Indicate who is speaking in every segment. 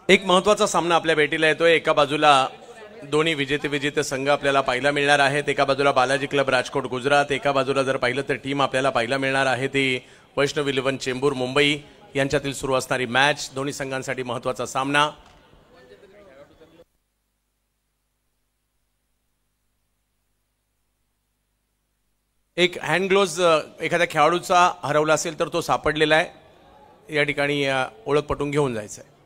Speaker 1: एक महत्त्वाचा सामना आपल्या भेटीला येतोय। एका बाजूला दोन्ही विजेते संघ आपल्याला पाहायला मिळणार आहेत। एका बाजूला बालाजी क्लब राजकोट गुजरात, एका बाजूला जर पाहिलं तर टीम आपल्याला पाहायला मिळणार आहे ती वैष्णव इलेव्हन चेंबूर मुंबई यांच्यातील सुरू असणारी मॅच। दोन्ही संघांसाठी महत्त्वाचा सामना। एक हँड ग्लोव्ज एखाद्या खेळाडूचा हरवला असेल तर तो सापडलेला आहे। या ठिकाणी ओळख पटवून घेऊन जायचं आहे।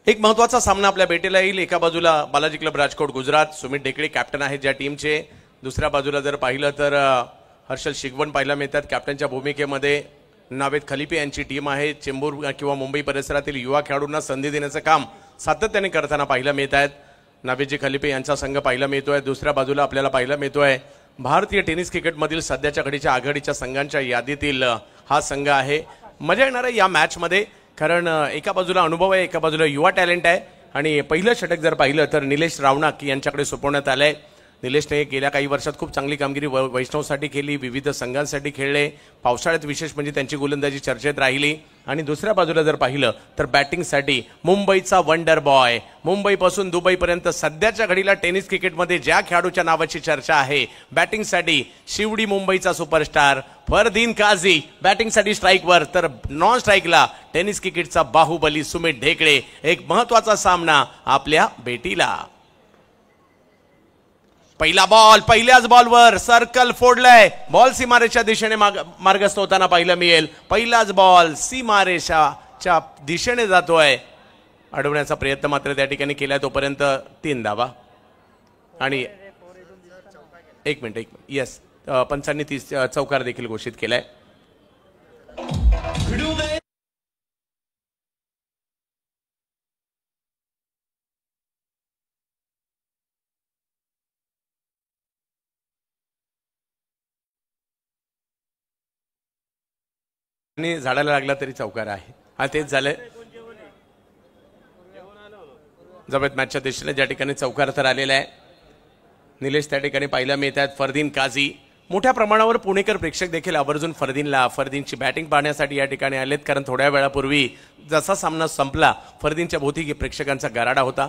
Speaker 1: एक महत्त्वाचा सामना आपल्या भेटीला येईल। एका बाजूला बालाजी क्लब राजकोट गुजरात, सुमित ढेकळे कॅप्टन आहेत ज्या टीमचे। दुसऱ्या बाजूला जर पाहिलं तर हर्षल शिगवण पाहायला मिळतात कॅप्टनच्या भूमिकेमध्ये। नावेद खलिपे यांची टीम आहे। चेंबूर किंवा मुंबई परिसरातील युवा खेळाडूंना संधी देण्याचं काम सातत्याने करताना पाहायला मिळत आहेत। नावेदजी खलिपे यांचा संघ पाहायला मिळतोय। दुसऱ्या बाजूला आपल्याला पाहायला मिळतोय भारतीय टेनिस क्रिकेटमधील सध्याच्या घडीच्या आघाडीच्या संघांच्या यादीतील हा संघ आहे। मजा येणार आहे या मॅचमध्ये, कारण एका बाजूला अनुभव आहे, एका बाजूला युवा टॅलेंट आहे। आणि पहिलं षटक जर पाहिलं तर निलेश रावणाक यांच्याकडे सोपवण्यात आलंय। निलेशने गेल्या काही वर्षात खूप चांगली कामगिरी वैष्णवसाठी केली, विविध संघांसाठी खेळले। पावसाळ्यात विशेष म्हणजे त्यांची गोलंदाजी चर्चेत राहिली। आणि दुसऱ्या बाजूला जर पाहिलं तर बॅटिंगसाठी मुंबईचा वंडर बॉय, मुंबईपासून दुबईपर्यंत सध्याच्या घडीला टेनिस क्रिकेटमध्ये ज्या खेळाडूच्या नावाची चर्चा आहे, बॅटिंगसाठी शिवडी मुंबईचा सुपरस्टार फरदीन काझी, बॅटिंगसाठी स्ट्राईकवर तर नॉन स्ट्राईकला टेनिस क्रिकेटचा बाहुबली सुमित ढेकळे। एक महत्त्वाचा सामना आपल्या भेटीला। पहिला बॉल, पहिल्याच बॉलवर सर्कल फोडलाय। बॉल सीमारेषा दिशेने मार्गस्थ होताना पाहायला मिळेल। पहिलाच बॉल सीमारेषाच्या दिशेने जातोय। अडवण्याचा प्रयत्न मात्र त्या ठिकाणी केलाय, तोपर्यंत 3 धावा। आणि एक मिनिट यस, पंचांनी 30 चौकार देखील घोषित केलाय। आणि झाडाला लागला तरी चौकार आहे, हा तेच झालंय। जबरदस्त मॅचच्या दिशेने ज्या ठिकाणी चौकार तर आलेला आहे। निलेश त्या ठिकाणी पाहायला मिळतात फरदीन काझी। मोठ्या प्रमाणावर पुणेकर प्रेक्षक देखील आवर्जून फरदीनची बॅटिंग पाहण्यासाठी या ठिकाणी आलेत, कारण थोड्या वेळापूर्वी जसा सामना संपला फरदीनच्या भोवती प्रेक्षकांचा गराडा होता।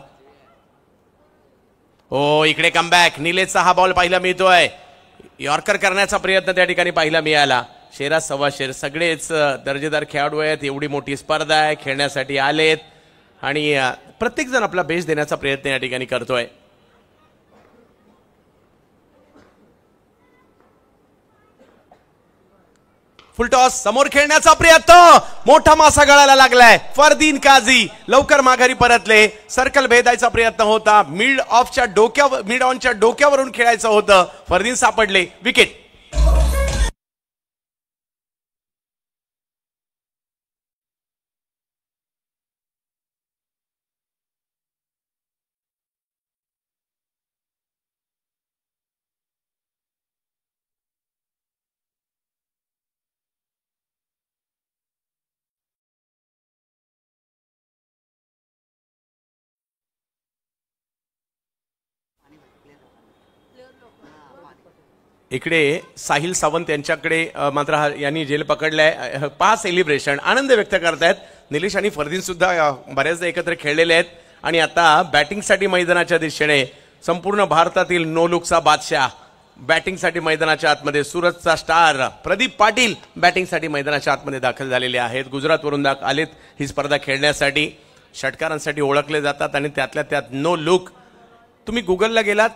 Speaker 1: हो, इकडे कमबॅक। निलेशचा हा बॉल पाहायला मिळतोय। यॉर्कर करण्याचा प्रयत्न त्या ठिकाणी पाहायला मिळाला। शेरा सव्वा शेर सगळेच दर्जेदार खेळाडू आहेत। एवढी मोठी स्पर्धा आहे, खेळण्यासाठी आलेत आणि प्रत्येक जण आपला बेस्ट देण्याचा प्रयत्न या ठिकाणी करतोय। फुलटॉस समोर खेळण्याचा प्रयत्न, मोठा मासा गळाला लागलाय। फरदीन काझी लवकर माघारी परतले। सर्कल भेदायचा प्रयत्न होता, मिड ऑनच्या डोक्यावरून खेळायचं होतं। फरदीन सापडले, विकेट। इकडे साहिल सावंत यांच्याकडे मात्र यांनी जेल पकडलाय। 5 सेलिब्रेशन आनंद व्यक्त करतायत। निलेश आणि फरदीन सुद्धा बऱ्याचदा एकत्र खेळलेले आहेत आणि आता बॅटिंगसाठी मैदानाच्या दिशेने संपूर्ण भारतातील नो लुकचा बादशाह बॅटिंगसाठी मैदानाच्या आतमध्ये, सूरजचा स्टार प्रदीप पाटील बॅटिंगसाठी मैदानाच्या आतमध्ये दाखल झालेले आहेत। गुजरातवरून आलेत ही स्पर्धा खेळण्यासाठी। षटकारांसाठी ओळखले जातात आणि त्यातल्या त्यात नो लुक। तुम्ही गुगलला गेलात,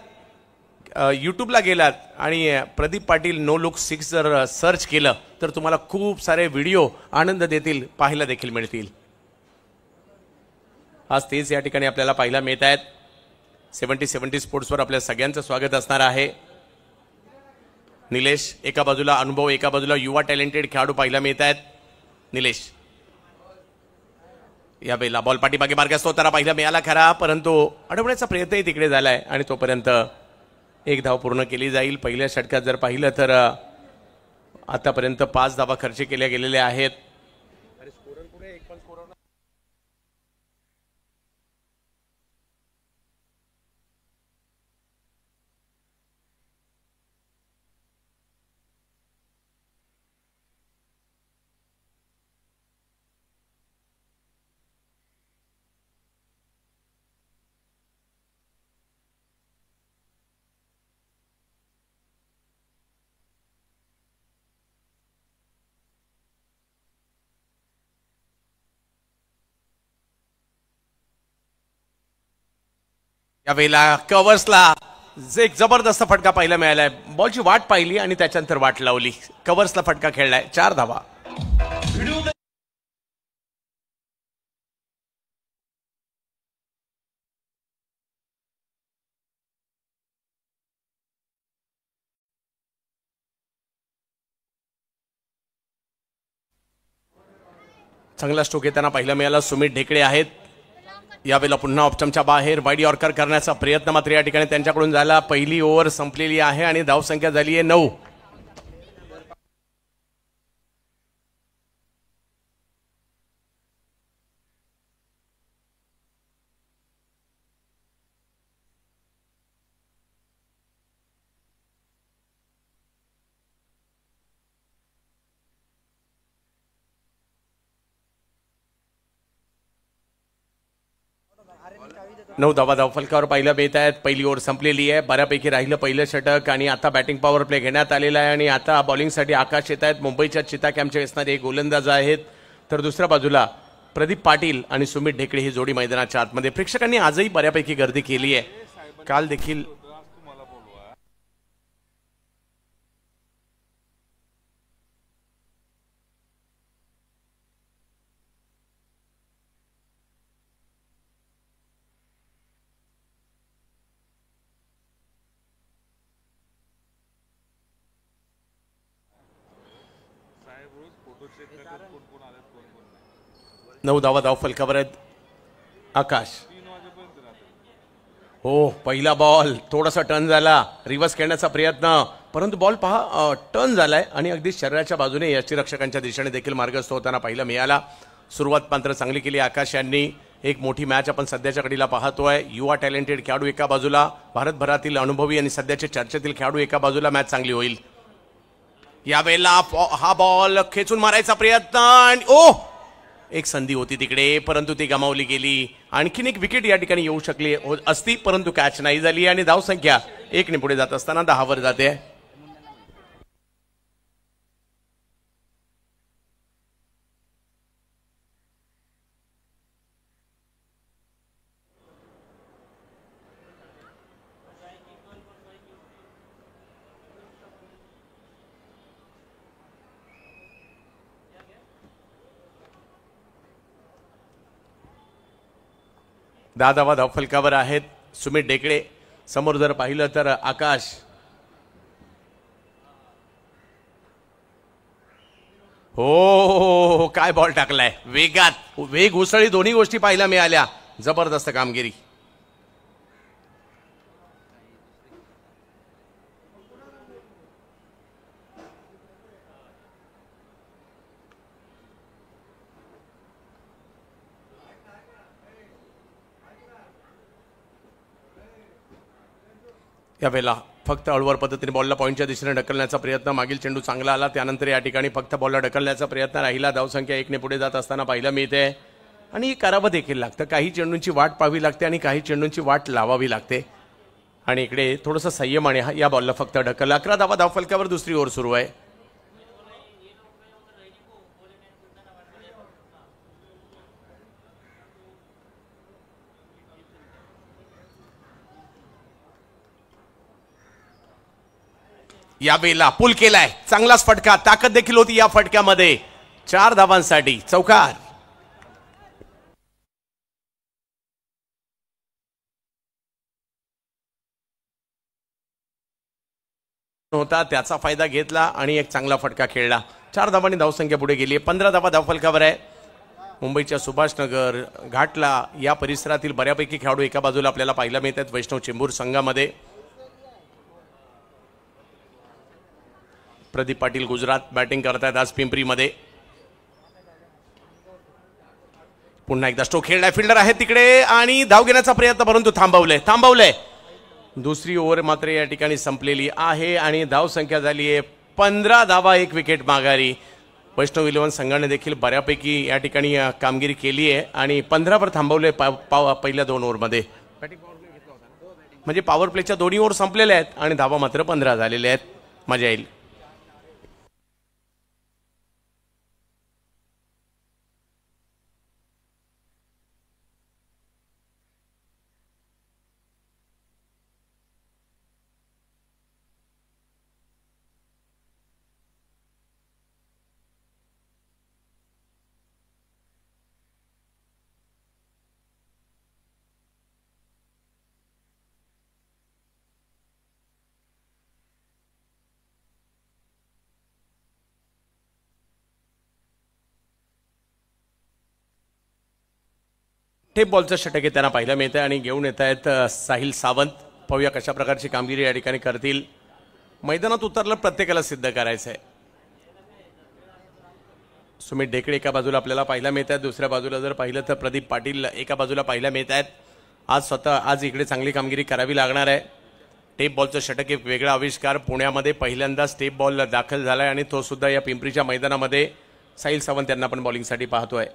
Speaker 1: यूट्यूबला गेलात आणि प्रदीप पाटील नो लुक 6 जर सर्च केलं तर तुम्हाला खूप सारे व्हिडिओ आनंद देतील, पाहायला देखील मिळतील। आज तेच या ठिकाणी आपल्याला पाहायला मिळत आहेत। 70 स्पोर्ट्सवर आपल्या सगळ्यांचं स्वागत असणार आहे। निलेश एका बाजूला अनुभव, एका बाजूला युवा टॅलेंटेड खेळाडू पाहायला मिळत आहेत। निलेश या बेला बॉल पाठीमागे मार्गस्थ होताना पाहायला मिळाला खरा, परंतु अडवण्याचा प्रयत्नही तिकडे झालाय आणि तोपर्यंत 1 धाव पूर्ण केली जाईल। पहिल्या षटकात जर पाहिलं तर आतापर्यंत 5 धावा खर्च केल्या गेलेल्या आहेत। यावेळेला कव्हर्सला एक जबरदस्त फटका पाहायला मिळालाय. बॉलची वाट पाहिली आणि त्याच्यानंतर वाट लावली. कव्हर्सला फटका खेळलाय. 4 धावा. चांगला स्ट्रोक येताना पाहायला मिळाला. सुमित ढेकळे आहेत. यावेळेला पुन्हा ऑप्शनच्या बाहेर वाईड यॉर्कर करण्याचा प्रयत्न मात्र या ठिकाणी त्यांच्याकडून झाला. पहिली ओव्हर संपलेली आहे आणि धावसंख्या झाली आहे 9. नऊ धावा धावफलकावर पाहिलं मिळत आहेत. पहिली ओव्हर संपलेली आहे. बऱ्यापैकी राहिलं पहिलं षटक आणि आता बॅटिंग पॉवर प्ले घेण्यात आलेला आहे आणि आता बॉलिंगसाठी आकाश येत आहेत. मुंबईच्या चिता कॅम्पचे असणारे एक गोलंदाज आहेत. तर दुसऱ्या बाजूला प्रदीप पाटील आणि सुमित ढेकळे ही जोडी मैदानाच्या आतमध्ये. प्रेक्षकांनी आजही बऱ्यापैकी गर्दी केली आहे. काल देखील नऊ धावा धावफलकावर आहेत. आकाश हो पहिला बॉल थोडासा टर्न झाला. रिव्हर्स खेळण्याचा प्रयत्न परंतु बॉल पहा टर्न झालाय आणि अगदी शरीराच्या बाजूने यष्टीरक्षकांच्या दिशेने देखील मार्गस्थ होताना पाहायला मिळाला. सुरुवात मात्र चांगली केली आकाश यांनी. एक मोठी मॅच आपण सध्याच्या घडीला पाहतोय. युवा टॅलेंटेड खेळाडू एका बाजूला, भारतभरातील अनुभवी आणि सध्याचे चर्चेतील खेळाडू एका बाजूला. मॅच चांगली होईल. यावेळेला हा बॉल खेचून मारायचा प्रयत्न आणि एक संधी होती तिकडे परंतु ती गमावली गेली. आणखीन एक विकेट या ठिकाणी येऊ शकली असती परंतु कॅच नाही झाली आणि धावसंख्या 1 ने पुढे जात असताना 10 वर जाते. धावा धावफलकावर आहेत. सुमित ढेकळे समोर जर पाहिलं तर आकाश. हो काय बॉल टाकलाय वेगात. वेग उसळी दोन्ही गोष्टी पाहायला मिळाल्या. जबरदस्त कामगिरी. यावेळेला फक्त हळूवार पद्धतीने बॉलला पॉईंटच्या दिशेने ढकलण्याचा प्रयत्न. मागील चेंडू चांगला आला त्यानंतर या ठिकाणी फक्त बॉलला ढकलण्याचा प्रयत्न राहिला. धावसंख्या 1 ने पुढे जात असताना पाहायला मिळते आणि करावं देखील लागतं. काही चेंडूंची वाट पाहावी लागते आणि काही चेंडूंची वाट लावावी लागते आणि इकडे थोडंसं संयमाने या बॉलला फक्त ढकलला. 11 धावा धावफलकावर दुसरी ओव्हर सुरू आहे. यावेळेला पुल केलाय. चांगलाच फटका. ताकद देखील होती या फटक्यामध्ये. 4 धावांसाठी चौकार. होता त्याचा फायदा घेतला आणि एक चांगला फटका खेळला. 4 धावांनी धावसंख्या पुढे गेली. 15 धावा धावफलकावर आहे. मुंबईच्या सुभाषनगर घाटला या परिसरातील बऱ्यापैकी खेळाडू एका बाजूला आपल्याला पाहायला मिळतात. वैष्णव चेंबूर संघामध्ये प्रदीप पाटील गुजरात बॅटिंग करतायत आज पिंपरीमध्ये. पुन्हा एकदा स्ट्रोक खेळलाय. फिल्डर आहे तिकडे आणि धाव घेण्याचा प्रयत्न परंतु थांबवलंय. दुसरी ओव्हर मात्र या ठिकाणी संपलेली आहे आणि धावसंख्या झाली आहे 15 धावा. 1 विकेट माघारी. वैष्णव इलेव्हन संघाने देखील बऱ्यापैकी या ठिकाणी कामगिरी केली आहे आणि 15 वर थांबवले पहिल्या 2 ओव्हरमध्ये. म्हणजे पॉवर प्लेच्या दोन्ही ओव्हर संपलेल्या आहेत आणि धावा मात्र 15 झालेल्या आहेत. मजा येईल. टेप बॉलचं षटक त्यांना पाहायला मिळतं आणि घेऊन येत आहेत साहिल सावंत. पाहूया कशा प्रकारची कामगिरी या ठिकाणी करतील. मैदानात उतरलं प्रत्येकाला सिद्ध करायचं आहे. सुमित ढेकळे एका बाजूला आपल्याला पाहायला मिळत आहेत, दुसऱ्या बाजूला जर पाहिलं तर प्रदीप पाटील एका बाजूला पाहायला मिळत आहेत. आज इकडे चांगली कामगिरी करावी लागणार आहे. टेप बॉलचं षटक एक वेगळा आविष्कार. पुण्यामध्ये पहिल्यांदाच टेप बॉल दाखल झाला आहे आणि तो सुद्धा या पिंपरीच्या मैदानामध्ये साहिल सावंत यांना पण बॉलिंगसाठी पाहतोय.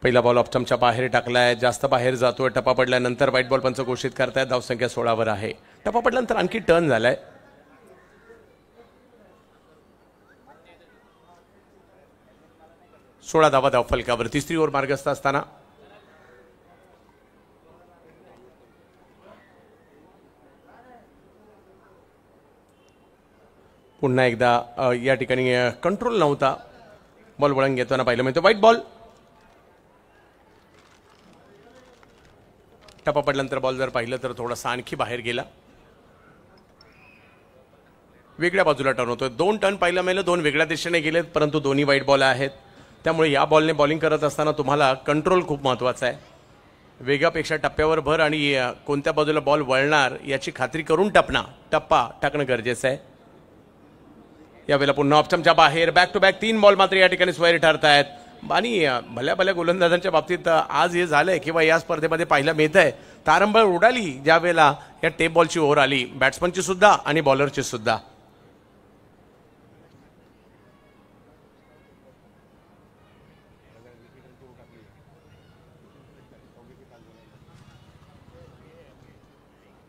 Speaker 1: पहिला बॉल ऑप्टमच्या बाहेर टाकलाय, जास्त बाहेर जातोय. टप्पा पडल्यानंतर व्हाईट बॉल पंच घोषित करतायत. धावसंख्या 16 वर आहे. टप्पा पडल्यानंतर आणखी टर्न झालाय. 16 धावा धाव फलकावर. तिसरी ओव्हर मार्गस्थ असताना पुन्हा एकदा या ठिकाणी कंट्रोल नव्हता. बॉल वळण घेताना पाहिलं मिळतं. White ball. टप्पा पडल्यानंतर बॉल जर पाहिलं तर थोडासा आणखी बाहेर गेला. वेगळ्या बाजूला टर्न होतोय. 2 टर्न पाहिलं मिळालं, 2 वेगळ्या दिशेने गेलेत, परंतु दोन्ही व्हाईट बॉल आहेत. त्यामुळे या बॉलने बॉलिंग करत असताना तुम्हाला कंट्रोल खूप महत्त्वाचा आहे. वेगापेक्षा टप्प्यावर भर आणि कोणत्या बाजूला बॉल वळणार याची खात्री करून टप्पा टाकणं गरजेचं आहे. यावेळेला पुन्हा ऑप्शनच्या बाहेर बॅक टू बॅक 3 बॉल मात्र या ठिकाणी स्वैर ठरत आहेत. आणि भल्या भल्या गोलंदाजांच्या बाबतीत आज हे झालंय किंवा या स्पर्धेमध्ये पाहायला मिळत आहे. तारंबळ उडाली ज्या वेळेला या टेप बॉलची ओव्हर आली, बॅट्समनची सुद्धा आणि बॉलरची सुद्धा.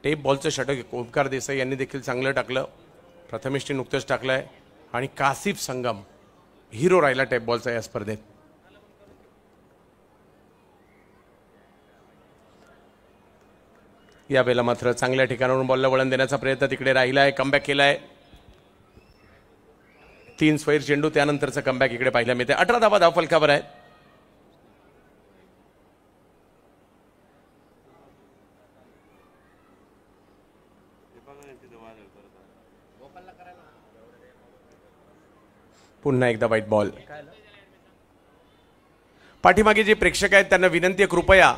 Speaker 1: टेप बॉलचं षटक ओमकार देसाई यांनी देखील चांगलं टाकलं. प्रथमेशने नुकतंच टाकलंय आणि कासिफ संगम हिरो राहिला टेप बॉलचा या स्पर्धेत. यावेळेला मात्र चांगल्या ठिकाणावरून बॉलला वळण देण्याचा प्रयत्न तिकडे राहिलाय. कमबॅक केलाय. 3 स्वैर चेंडू त्यानंतरचा कमबॅक इकडे पाहायला मिळते. 18 धावा धाव फलकावर आहे. पुन्हा एकदा व्हाईट बॉल. पाठीमागे जे प्रेक्षक आहेत त्यांना विनंती आहे, कृपया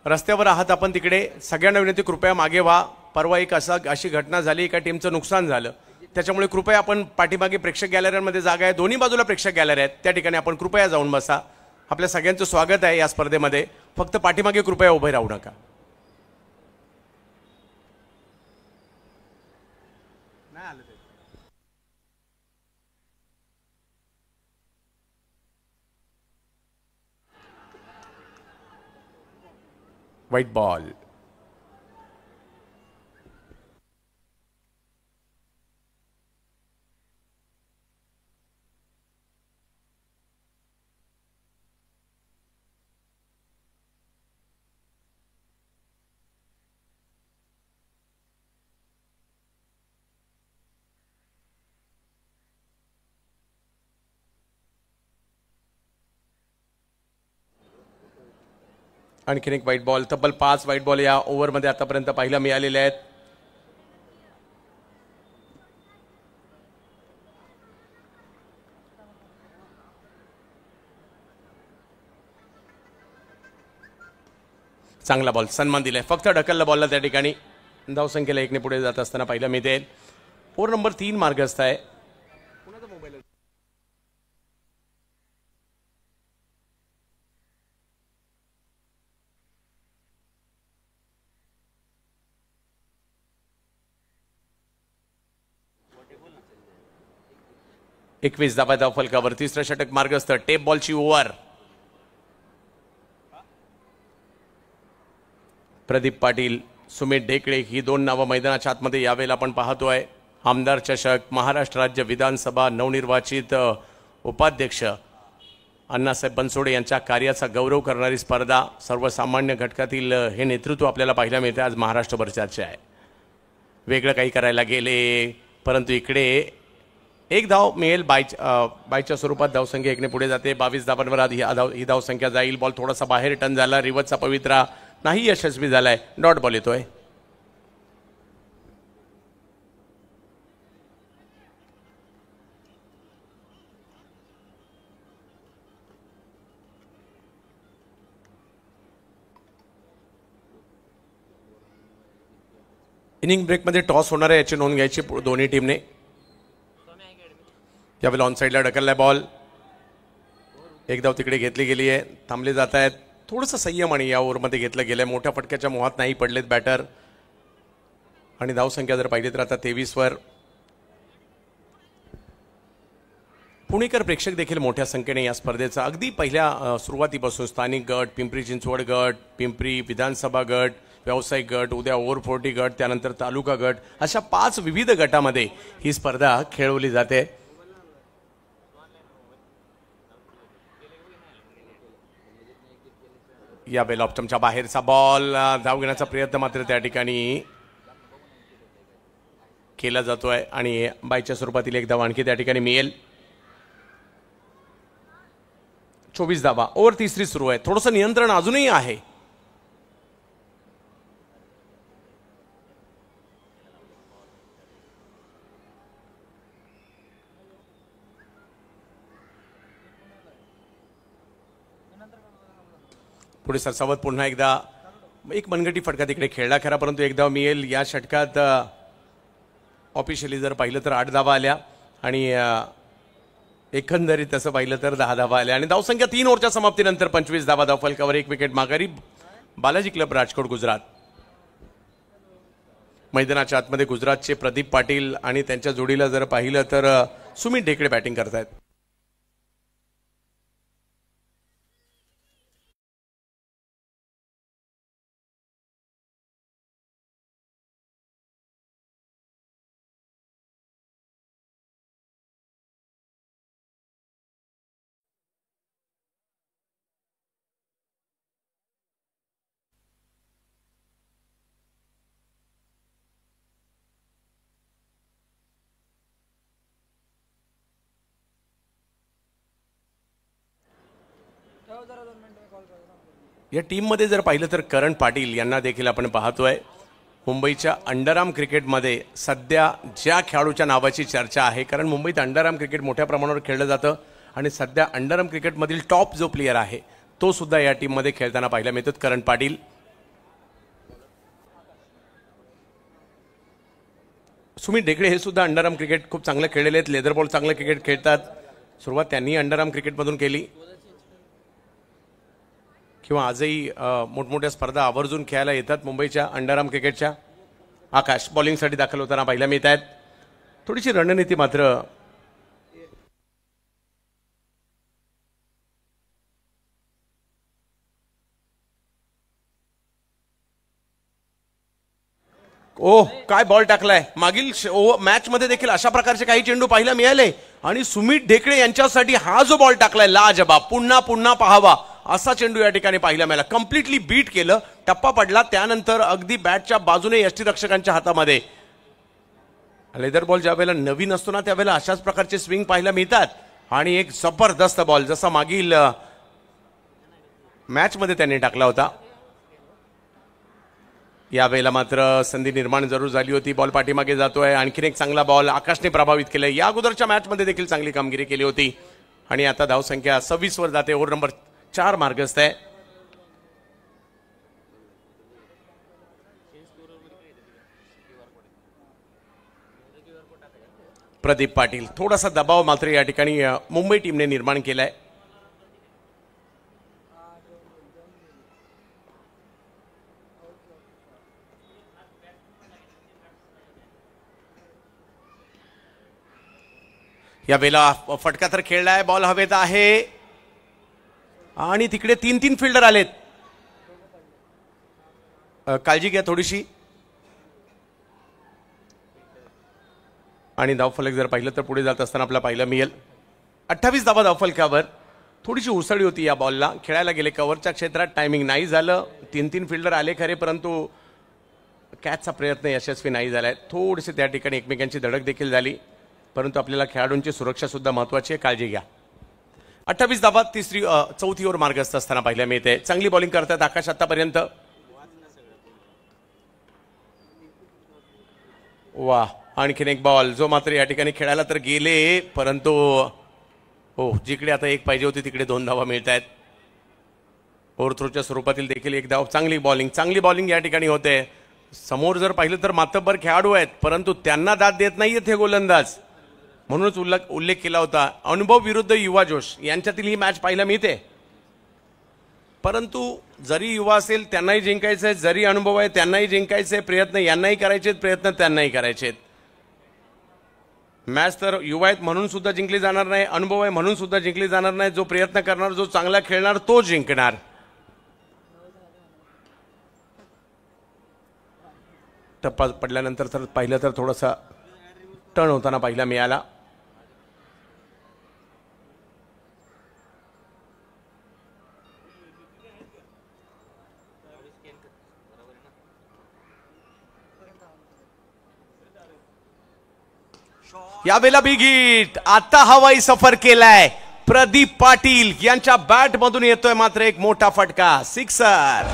Speaker 1: रस्त्यावर आहात आपण तिकडे, सगळ्यांना विनंती कृपया मागे व्हा. परवा एक अशी घटना झाली, एका टीमचं नुकसान झालं, त्याच्यामुळे कृपया आपण पाठीमागे प्रेक्षक गॅलऱ्यांमध्ये जागा आहे, दोन्ही बाजूला प्रेक्षक गॅलरी आहेत, त्या ठिकाणी आपण कृपया जाऊन बसा. आपल्या सगळ्यांचं स्वागत आहे या स्पर्धेमध्ये. फक्त पाठीमागे कृपया उभे राहू नका. White ball. आणखीन एक व्हाईट बॉल. तब्बल 5 व्हाईट बॉल या ओव्हरमध्ये आतापर्यंत पाहायला मिळालेले आहेत. चांगला बॉल, सन्मान दिलाय. फक्त ढकलला बॉलला त्या ठिकाणी. धावसंख्येला 1 ने पुढे जात असताना पाहायला मिळते. ओव्हर नंबर 3 मार्गस्थ आहे. 21 धावा धाव फलकावर. तिसरं षटक मार्गस्थ. टेप बॉलची ओव्हर. प्रदीप पाटील, सुमित ढेकळे ही 2 नावं मैदानाच्या आतमध्ये यावेळेला आपण पाहतोय. आमदार चषक, महाराष्ट्र राज्य विधानसभा नवनिर्वाचित उपाध्यक्ष अण्णासाहेब बनसोडे यांच्या कार्याचा गौरव करणारी स्पर्धा. सर्वसामान्य घटकातील हे नेतृत्व आपल्याला पाहायला मिळते. आज महाराष्ट्रभर चर्चा आहे. वेगळं काही करायला गेले, परंतु इकडे एक धाव मिळेल बायच्या स्वरूपात धावसंख्या 1ने पुढे जाते. 22 धावांवर ही धावसंख्या जाईल. बॉल थोडासा बाहेर टर्न झाला. रिव्हर्सचा पवित्रा नाही यशस्वी झालाय. डॉट बॉल येतोय. इनिंग ब्रेकमध्ये टॉस होणार आहे याची नोंद घ्यायची दोन्ही टीमने. त्यावेळेला ऑन साईडला ढकललाय बॉल. एक धाव तिकडे घेतली गेली आहे. थांबले जात आहेत. थोडंसं संयम आणि या ओव्हरमध्ये घेतलं गेलंय. मोठ्या फटक्याच्या मोहात नाही पडलेत बॅटर. आणि धावसंख्या जर पाहिली तर आता 23 वर. पुणेकर प्रेक्षक देखील मोठ्या संख्येने या स्पर्धेचा अगदी पहिल्या सुरुवातीपासून स्थानिक गट, पिंपरी चिंचवड गट, पिंपरी विधानसभा गट, व्यावसायिक गट, उद्या ओव्हर 40 गट, त्यानंतर तालुका गट, अशा 5 विविध गटामध्ये ही स्पर्धा खेळवली जाते. या बेल ऑप्टमच्या बाहेरचा बॉल. धाव घेण्याचा प्रयत्न मात्र त्या ठिकाणी केला जातोय आणि बायच्या स्वरूपातील एक धाव आणखी त्या ठिकाणी मिळेल. 24 धावा. ओव्हर तिसरी सुरू आहे. थोडंसं नियंत्रण अजूनही आहे. पुढे सरसावत पुन्हा एकदा एक मनगटी फटका तिकडे खेळला खरा, परंतु एक धाव मिळेल. या षटकात ऑफिशियली जर पाहिलं तर 8 धावा आल्या आणि एकंदरीत तसं पाहिलं तर 10 धावा आल्या आणि धावसंख्या 3 ओव्हरच्या समाप्तीनंतर 25 धावा. धावफलकावर 1 विकेट माघारी बालाजी क्लब राजकोट गुजरात. मैदानाच्या आतमध्ये गुजरातचे प्रदीप पाटील आणि त्यांच्या जोडीला जर पाहिलं तर सुमित ढेकळे बॅटिंग करतायत. या टीममध्ये जर पाहिलं तर करण पाटील यांना देखील आपण पाहतोय. मुंबईच्या अंडरआर्म क्रिकेटमध्ये सध्या ज्या खेळाडूच्या नावाची चर्चा आहे, कारण मुंबईत अंडरआर्म क्रिकेट मोठ्या प्रमाणावर खेळलं जातं आणि सध्या अंडरआर्म क्रिकेटमधील टॉप जो प्लेयर आहे तो सुद्धा या टीममध्ये खेळताना पाहायला मिळतो. करण पाटील. सुमित ढेकळे हे सुद्धा अंडरआर्म क्रिकेट खूप चांगलं खेळलेले आहेत. लेदर बॉल चांगलं क्रिकेट खेळतात. सुरुवात त्यांनी अंडरआर्म क्रिकेटमधून केली किंवा आजही मोठमोठ्या स्पर्धा आवर्जून खेळायला येतात मुंबईच्या अंडरआर्म क्रिकेटच्या. आकाश बॉलिंगसाठी दाखल होताना पाहायला मिळत आहेत. थोडीशी रणनीती मात्र ओह काय बॉल टाकलाय. मागील मॅच मध्ये देखील अशा प्रकारचे काही चेंडू पाहायला मिळाले आणि सुमित ढेकळे यांच्यासाठी हा जो बॉल टाकलाय लाजबाब. पुन्हा पुन्हा पाहावा असा चेंडू या ठिकाणी पाहायला मिळाला. कम्प्लिटली बीट केलं. टप्पा पडला. त्यानंतर अगदी बॅटच्या बाजूने यष्टीरक्षकांच्या हातामध्ये. लेदर बॉल ज्या वेळेला नवीन असतो ना त्यावेळेला अशाच प्रकारचे स्विंग पाहायला मिळतात आणि एक जबरदस्त बॉल जसा मागील मॅच मध्ये त्यांनी टाकला होता. यावेळेला मात्र संधी निर्माण जरूर झाली होती. बॉल पाठीमागे जातोय. आणखीन एक चांगला बॉल आकाशने प्रभावित केलाय. या अगोदरच्या मॅच मध्ये देखील चांगली कामगिरी केली होती आणि आता धावसंख्या 26 वर जाते. ओव्हर नंबर 4 मार्गस्थ आहे. प्रदीप पाटील. थोडासा दबाव मात्र या ठिकाणी मुंबई टीमने निर्माण केलाय. या वेळेला फटका तर खेळलाय. बॉल हवेत आहे आणि तिकडे 3 फिल्डर आलेत. काळजी घ्या थोडीशी. आणि धावफलक जर पाहिलं तर पुढे जात असताना आपल्याला पाहायला मिळेल 28 धावा धावफलकावर. थोडीशी उसळी होती या बॉलला. खेळायला गेले कव्हरच्या क्षेत्रात. टायमिंग नाही झालं. 3 फिल्डर आले खरे परंतु कॅचचा प्रयत्न यशस्वी नाही झालाय. थोडेसे त्या ठिकाणी एकमेकांची धडक देखील झाली. परंतु आपल्याला खेळाडूंची सुरक्षा सुद्धा महत्वाची आहे, काळजी घ्या. 28 धावा चौथी ओव्हर मार्गस्थ असताना पाहायला मिळते. चांगली बॉलिंग करतात आकाश आतापर्यंत. वा, आणखीन एक बॉल जो मात्र या ठिकाणी खेळायला तर गेले, परंतु हो, जिकडे आता एक पाहिजे होती तिकडे 2 धावा मिळत आहेत. ओव्हरथ्रोच्या स्वरूपातील देखील एक धाव. चांगली बॉलिंग या ठिकाणी होते. समोर जर पाहिलं तर मातब्बर खेळाडू आहेत, परंतु त्यांना दाद देत नाहीयेत हे गोलंदाज. म्हणूनच उल्लेख केला होता, अनुभव विरुद्ध युवा जोश यांच्यातील ही मॅच पाहायला मिळते. परंतु जरी युवा असेल त्यांनाही जिंकायचंय, जरी अनुभव आहे त्यांनाही जिंकायचंय. प्रयत्न यांनाही करायचेत, प्रयत्न त्यांनाही करायचेत. मॅच तर युवा आहेत म्हणून सुद्धा जिंकली जाणार नाही, अनुभव आहे म्हणून सुद्धा जिंकली जाणार नाही. जो प्रयत्न करणार, जो चांगला खेळणार तो जिंकणार. टप्पा पडल्यानंतर तर पाहिलं तर थोडासा टर्न होताना पाहिला मिळाला. यावेळेला बिग हिट. आता हवाई सफर केलाय प्रदीप पाटील यांच्या बॅट मधून येतोय मात्र एक मोठा फटका, सिक्सर.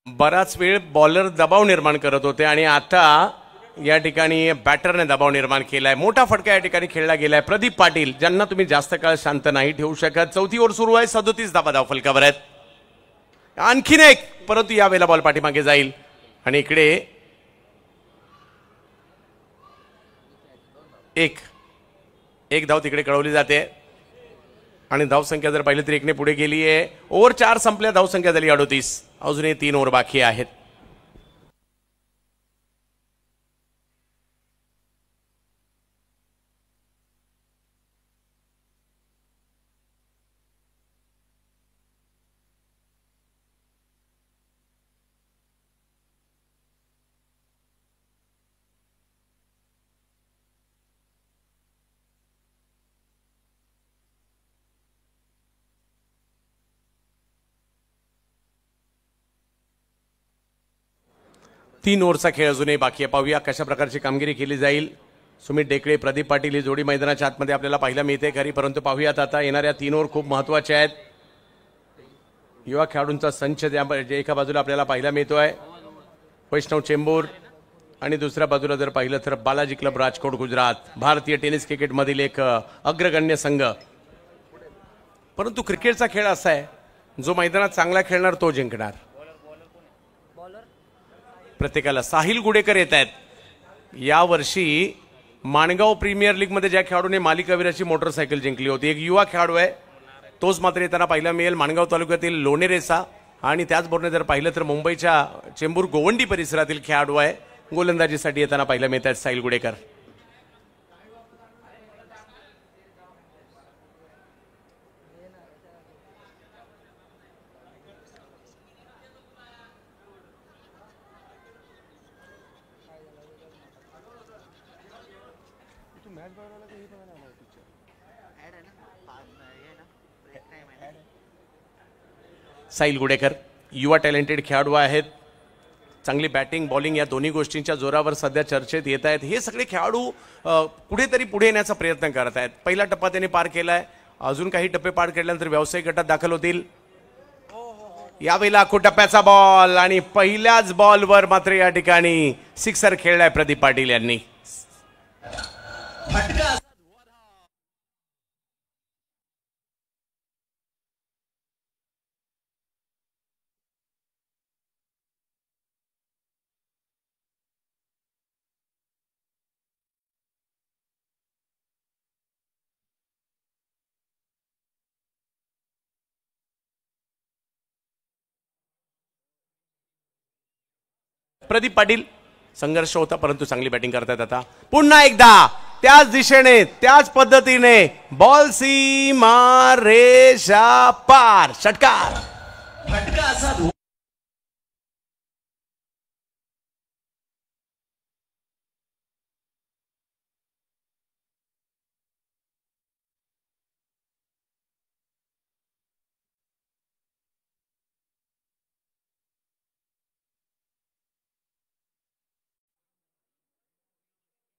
Speaker 1: बराच वेळ बॉलर दबाव निर्माण करत होते आणि आता या ठिकाणी बॅटरने दबाव निर्माण केलाय. मोठा फटका या ठिकाणी खेळला गेलाय. प्रदीप पाटील ज्यांना तुम्ही जास्त काळ शांत नाही ठेवू शकत. चौथी ओव्हर सुरू आहे. 37 धावा धावफलकावर आहेत. आणखीन एक, परंतु यावेळेला बॉल पाठीमागे जाईल आणि इकडे एक धाव तिकडे कळवली जाते आणि धावसंख्या जर पाहिली तर 1 ने पुढे गेली आहे. ओव्हर 4 संपल्या, धावसंख्या झाली 38. अजूनही 3 ओव्हर बाकी आहेत. तीन ओव्हरचा खेळ अजूनही बाकी आहे. पाहूया कशा प्रकारची कामगिरी केली जाईल. सुमित डेकळे, प्रदीप पाटील ही जोडी मैदानाच्या आतमध्ये आपल्याला पाहायला मिळते खरी, परंतु पाहूयात आता येणाऱ्या 3 ओव्हर खूप महत्वाचे आहेत. युवा खेळाडूंचा संच जे एका बाजूला आपल्याला पाहायला मिळतोय वैष्णव चेंबूर आणि दुसऱ्या बाजूला जर पाहिलं तर बालाजी क्लब राजकोट गुजरात, भारतीय टेनिस क्रिकेटमधील एक अग्रगण्य संघ. परंतु क्रिकेटचा खेळ असा आहे जो मैदानात चांगला खेळणार तो जिंकणार. प्रत्येकाला साहिल गुडेकर येत आहेत. यावर्षी माणगाव प्रीमियर लीग मध्ये ज्या खेळाडूने मालिकावीराची मोटरसायकल जिंकली होती, एक युवा खेळाडू आहे, तोच मात्र येताना पाहायला मिळेल. माणगाव तालुक्यातील लोणेरेचा आणि त्याचबरोबर जर पाहिलं तर मुंबईच्या चेंबूर गोवंडी परिसरातील खेळाडू आहे. गोलंदाजीसाठी येताना पाहायला मिळत आहेत साहिल गुडेकर. साहिल गुडेकर युवा टॅलेंटेड खेळाडू आहेत. चांगली बॅटिंग बॉलिंग या दोन्ही गोष्टींच्या जोरावर सध्या चर्चेत येत आहेत. हे सगळे खेळाडू कुठेतरी पुढे येण्याचा प्रयत्न करत आहेत. पहिला टप्पा त्यांनी पार केलाय, अजून काही टप्पे पार केल्यानंतर व्यावसायिक गटात दाखल होतील. यावेळेला टप्प्याचा बॉल आणि पहिल्याच बॉलवर मात्र या ठिकाणी सिक्सर खेळलाय प्रदीप पाटील यांनी. प्रदीप पाटील संघर्ष होता परंतु चांगली बॅटिंग करतात. आता पुन्हा एकदा त्याच दिशेने त्याच पद्धतीने बॉल सीमा रेषा पार, षटकार.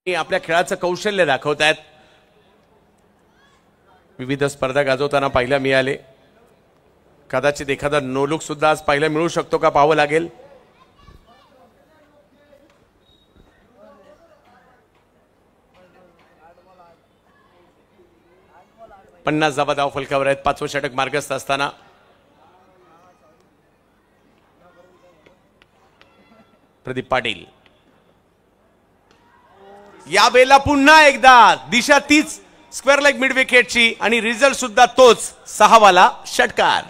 Speaker 1: आपल्या खेळाचं कौशल्य दाखवतायत. विविध स्पर्धा गाजवताना पाहायला मिळाले. कदाचित एखादा नो लुक सुद्धा आज पाहायला मिळू शकतो का पाहावं लागेल. पन्नास धावा धाव फलकावर आहेत. 5वं षटक मार्गस्थ असताना प्रदीप पाटील यावेळेला पुन्हा एकदा दिशा तीच स्क्वेअर लेग मिड विकेटची आणि रिझल्ट सुद्धा तोच 6वाला षटकार.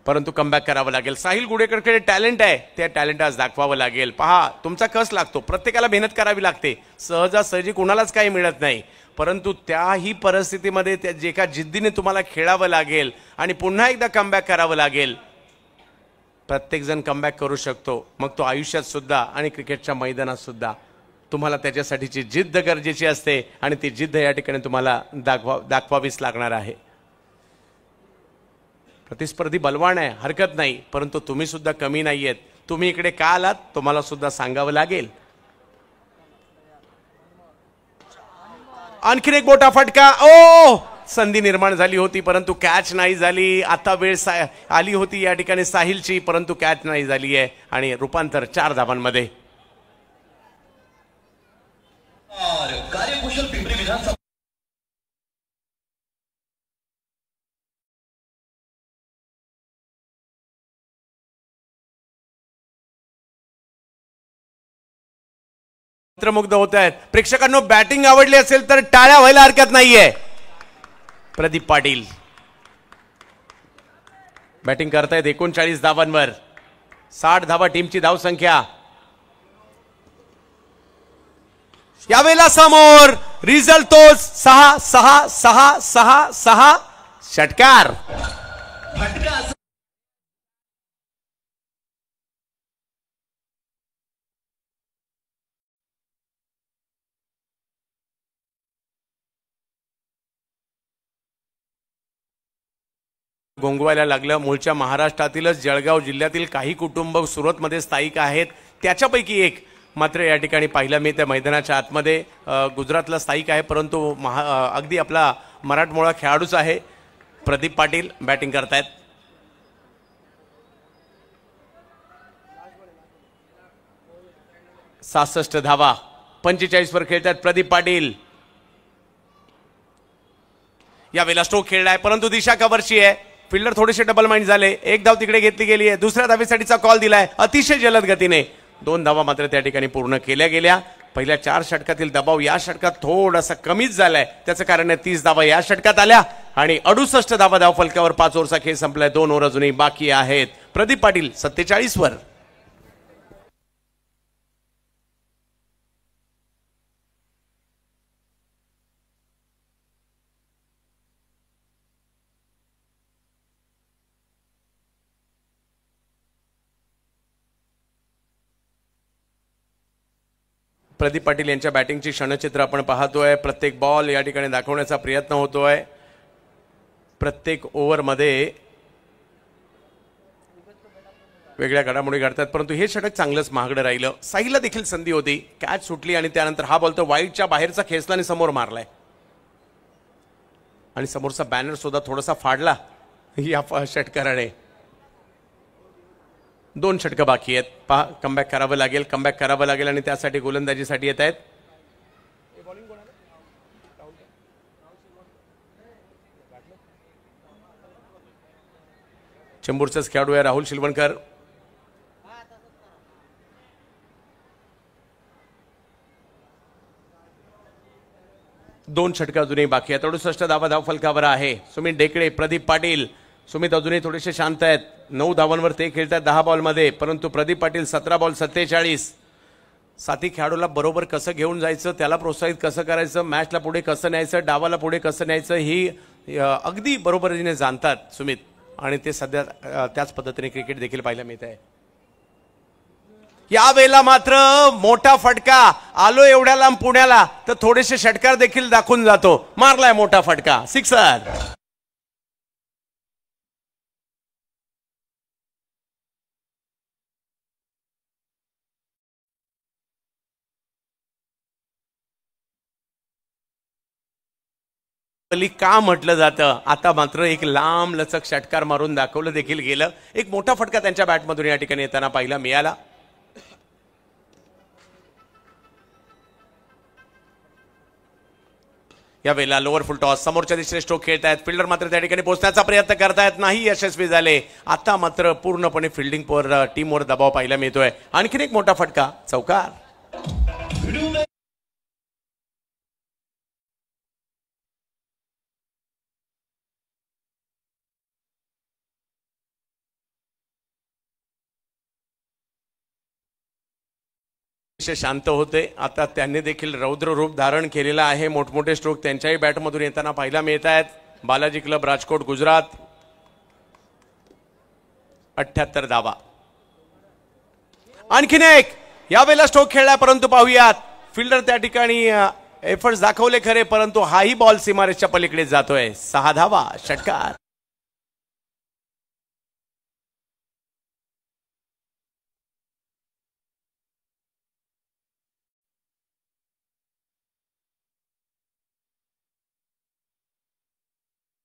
Speaker 1: परंतु कमबॅक करावं लागेल. साहिल गुडेकरकडे टॅलेंट आहे. त्या टॅलेंट आज दाखवावं लागेल. पहा तुमचा कस लागतो. प्रत्येकाला मेहनत करावी लागते. सहजासहजी कुणालाच काही मिळत नाही. परंतु त्याही परिस्थितीमध्ये जे एका जिद्दीने तुम्हाला खेळावं लागेल आणि पुन्हा एकदा कमबॅक करावं लागेल. प्रत्येक जण कमबॅक करू शकतो. मग तो आयुष्यात सुद्धा आणि क्रिकेटच्या मैदानात सुद्धा तुम्हाला त्याच्यासाठीची जिद्द गरजेची असते आणि ती जिद्द या ठिकाणी तुम्हाला दाखवावीच लागणार आहे. प्रतिस्पर्धी बलवान आहे, हरकत नाही. परंतु तुम्ही सुद्धा कमी नाहीयेत. तुम्ही इकडे का आलात तुम्हाला सुद्धा सांगावं लागेल. आणखीन एक मोठा फटका. ओ संधी निर्माण झाली होती परंतु कॅच नाही झाली. आता वेळ आली होती या ठिकाणी साहिलची परंतु कॅच नाही झाली आहे आणि रूपांतर 4 धावांमध्ये. कार्यकुशल पिंपरी विधानसभा मुग्ध होत आहेत. प्रेक्षकांनो बॅटिंग आवडली असेल तर टाळ्या व्हायला हरकत नाहीये. प्रदीप पाटील बॅटिंग करतायत 39 धावांवर. 60 धावा टीमची धावसंख्या. यावेळेला समोर रिझल्ट तोच 6-6-6-6-6 षटकार. गोंगवायला लागलं. मूळच्या महाराष्ट्रातीलच जळगाव जिल्ह्यातील काही कुटुंब सुरतमध्ये स्थायिक आहेत. त्याच्यापैकी एक मात्र या ठिकाणी पाहिलं मी त्या मैदानाच्या आतमध्ये गुजरातला स्थायिक आहे परंतु अगदी आपला मराठमोळा खेळाडूच आहे. प्रदीप पाटील बॅटिंग करतायत. सासष्ट धावा 45 वर खेळतात प्रदीप पाटील. यावेळेला स्ट्रोक खेळलाय परंतु दिशा कव्हरची आहे. फिल्डर थोडेसे डबल माइंड झाले. एक धाव तिकडे घेतली गेली आहे. दुसऱ्या धावेसाठीचा कॉल दिलाय अतिशय जलद गतीने. 2 धावा मात्र त्या ठिकाणी पूर्ण केल्या गेल्या. पहिल्या 4 षटकातील दबाव या षटकात थोडासा कमीच झालाय. त्याचं कारण आहे 30 धावा या षटकात आल्या आणि 68 धावा धाव फलकावर. 5 ओव्हरचा खेळ संपलाय. 2 ओव्हर अजूनही बाकी आहेत. प्रदीप पाटील 47 वर. प्रदीप पाटील यांच्या बॅटिंगची क्षणचित्र आपण पाहतोय. प्रत्येक बॉल या ठिकाणी दाखवण्याचा प्रयत्न होतोय. प्रत्येक ओव्हरमध्ये वेगळ्या घडामोडी घडतात परंतु हे षटक चांगलंच महागडं राहिलं. साहिलला देखील संधी होती. कॅच सुटली आणि त्यानंतर हा बॉल तर वाईडच्या बाहेरचा खेचला आणि समोर मारलाय आणि समोरचा बॅनर सुद्धा थोडासा फाडला या षटकाराने. 2 षटकं बाकी आहेत. पहा कमबॅक करावं लागेल. कमबॅक करावं लागेल आणि त्यासाठी गोलंदाजीसाठी येत आहेत. चेंबूरचाच खेळाडू आहे राहुल शिलवणकर. 2 षटके अजूनही बाकी आहेत. 68 धावा धावफलकावर आहे. सुमित ढेकळे, प्रदीप पाटील. सुमित अजूनही थोडेसे शांत आहेत. 9 धावांवर ते खेळतात 10 बॉलमध्ये, परंतु प्रदीप पाटील 17 बॉल 47. साथी खेळाडूला बरोबर कसं घेऊन जायचं, त्याला प्रोत्साहित कसं करायचं, मॅचला पुढे कसं न्यायचं, डावाला पुढे कसं न्यायचं, ही अगदी बरोबरीने जाणतात सुमित. आणि ते सध्या त्याच पद्धतीने क्रिकेट देखील पाहायला मिळत आहे. यावेळेला मात्र मोठा फटका. आलो एवढ्या लांब पुण्याला तर थोडेसे षटकार देखील दाखवून जातो. मारलाय मोठा फटका, सिक्सर. का म्हटलं जातं, आता मात्र एक लांब लचक षटकार मारून दाखवलं देखील गेलं. एक मोठा फटका त्यांच्या बॅटमधून या ठिकाणी येताना पाहायला मिळाला. यावेळेला लोअर फुल टॉस, समोरच्या दिशेने स्ट्रोक खेळत आहेत. फिल्डर मात्र त्या ठिकाणी पोहोचण्याचा प्रयत्न करतायत, नाही यशस्वी झाले. आता मात्र पूर्णपणे फिल्डिंगवर टीमवर दबाव पाहायला मिळतोय. आणखीन एक मोठा फटका, चौकार. शांत होते, आता त्यांनी देखील रौद्र रूप धारण केलेलं आहे. मोठमोठे स्ट्रोक त्यांच्याही बॅटमधून येताना पाहायला मिळत आहेत. बालाजी क्लब राजकोट गुजरात. 78 धावा. आणखीन एक यावेळेला स्ट्रोक खेळला, परंतु पाहूयात फिल्डर त्या ठिकाणी एफर्ट्स दाखवले खरे, परंतु हाही बॉल सीमारेषच्या पलीकडे जातोय. 6 धावा, षटकार.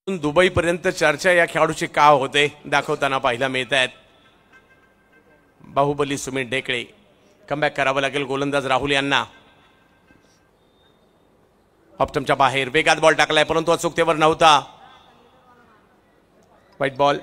Speaker 1: दुबई पर्यंत चर्चा या खेळाडूची का होते दाखवताना पाहायला मिळत आहेत. बाहुबली सुमित ढेकळे. कमबॅक करावं लागेल गोलंदाज राहुल यांना. ऑप्टमच्या बाहेर वेगात बॉल टाकलाय, परंतु अचूकतेवर नव्हता. White ball.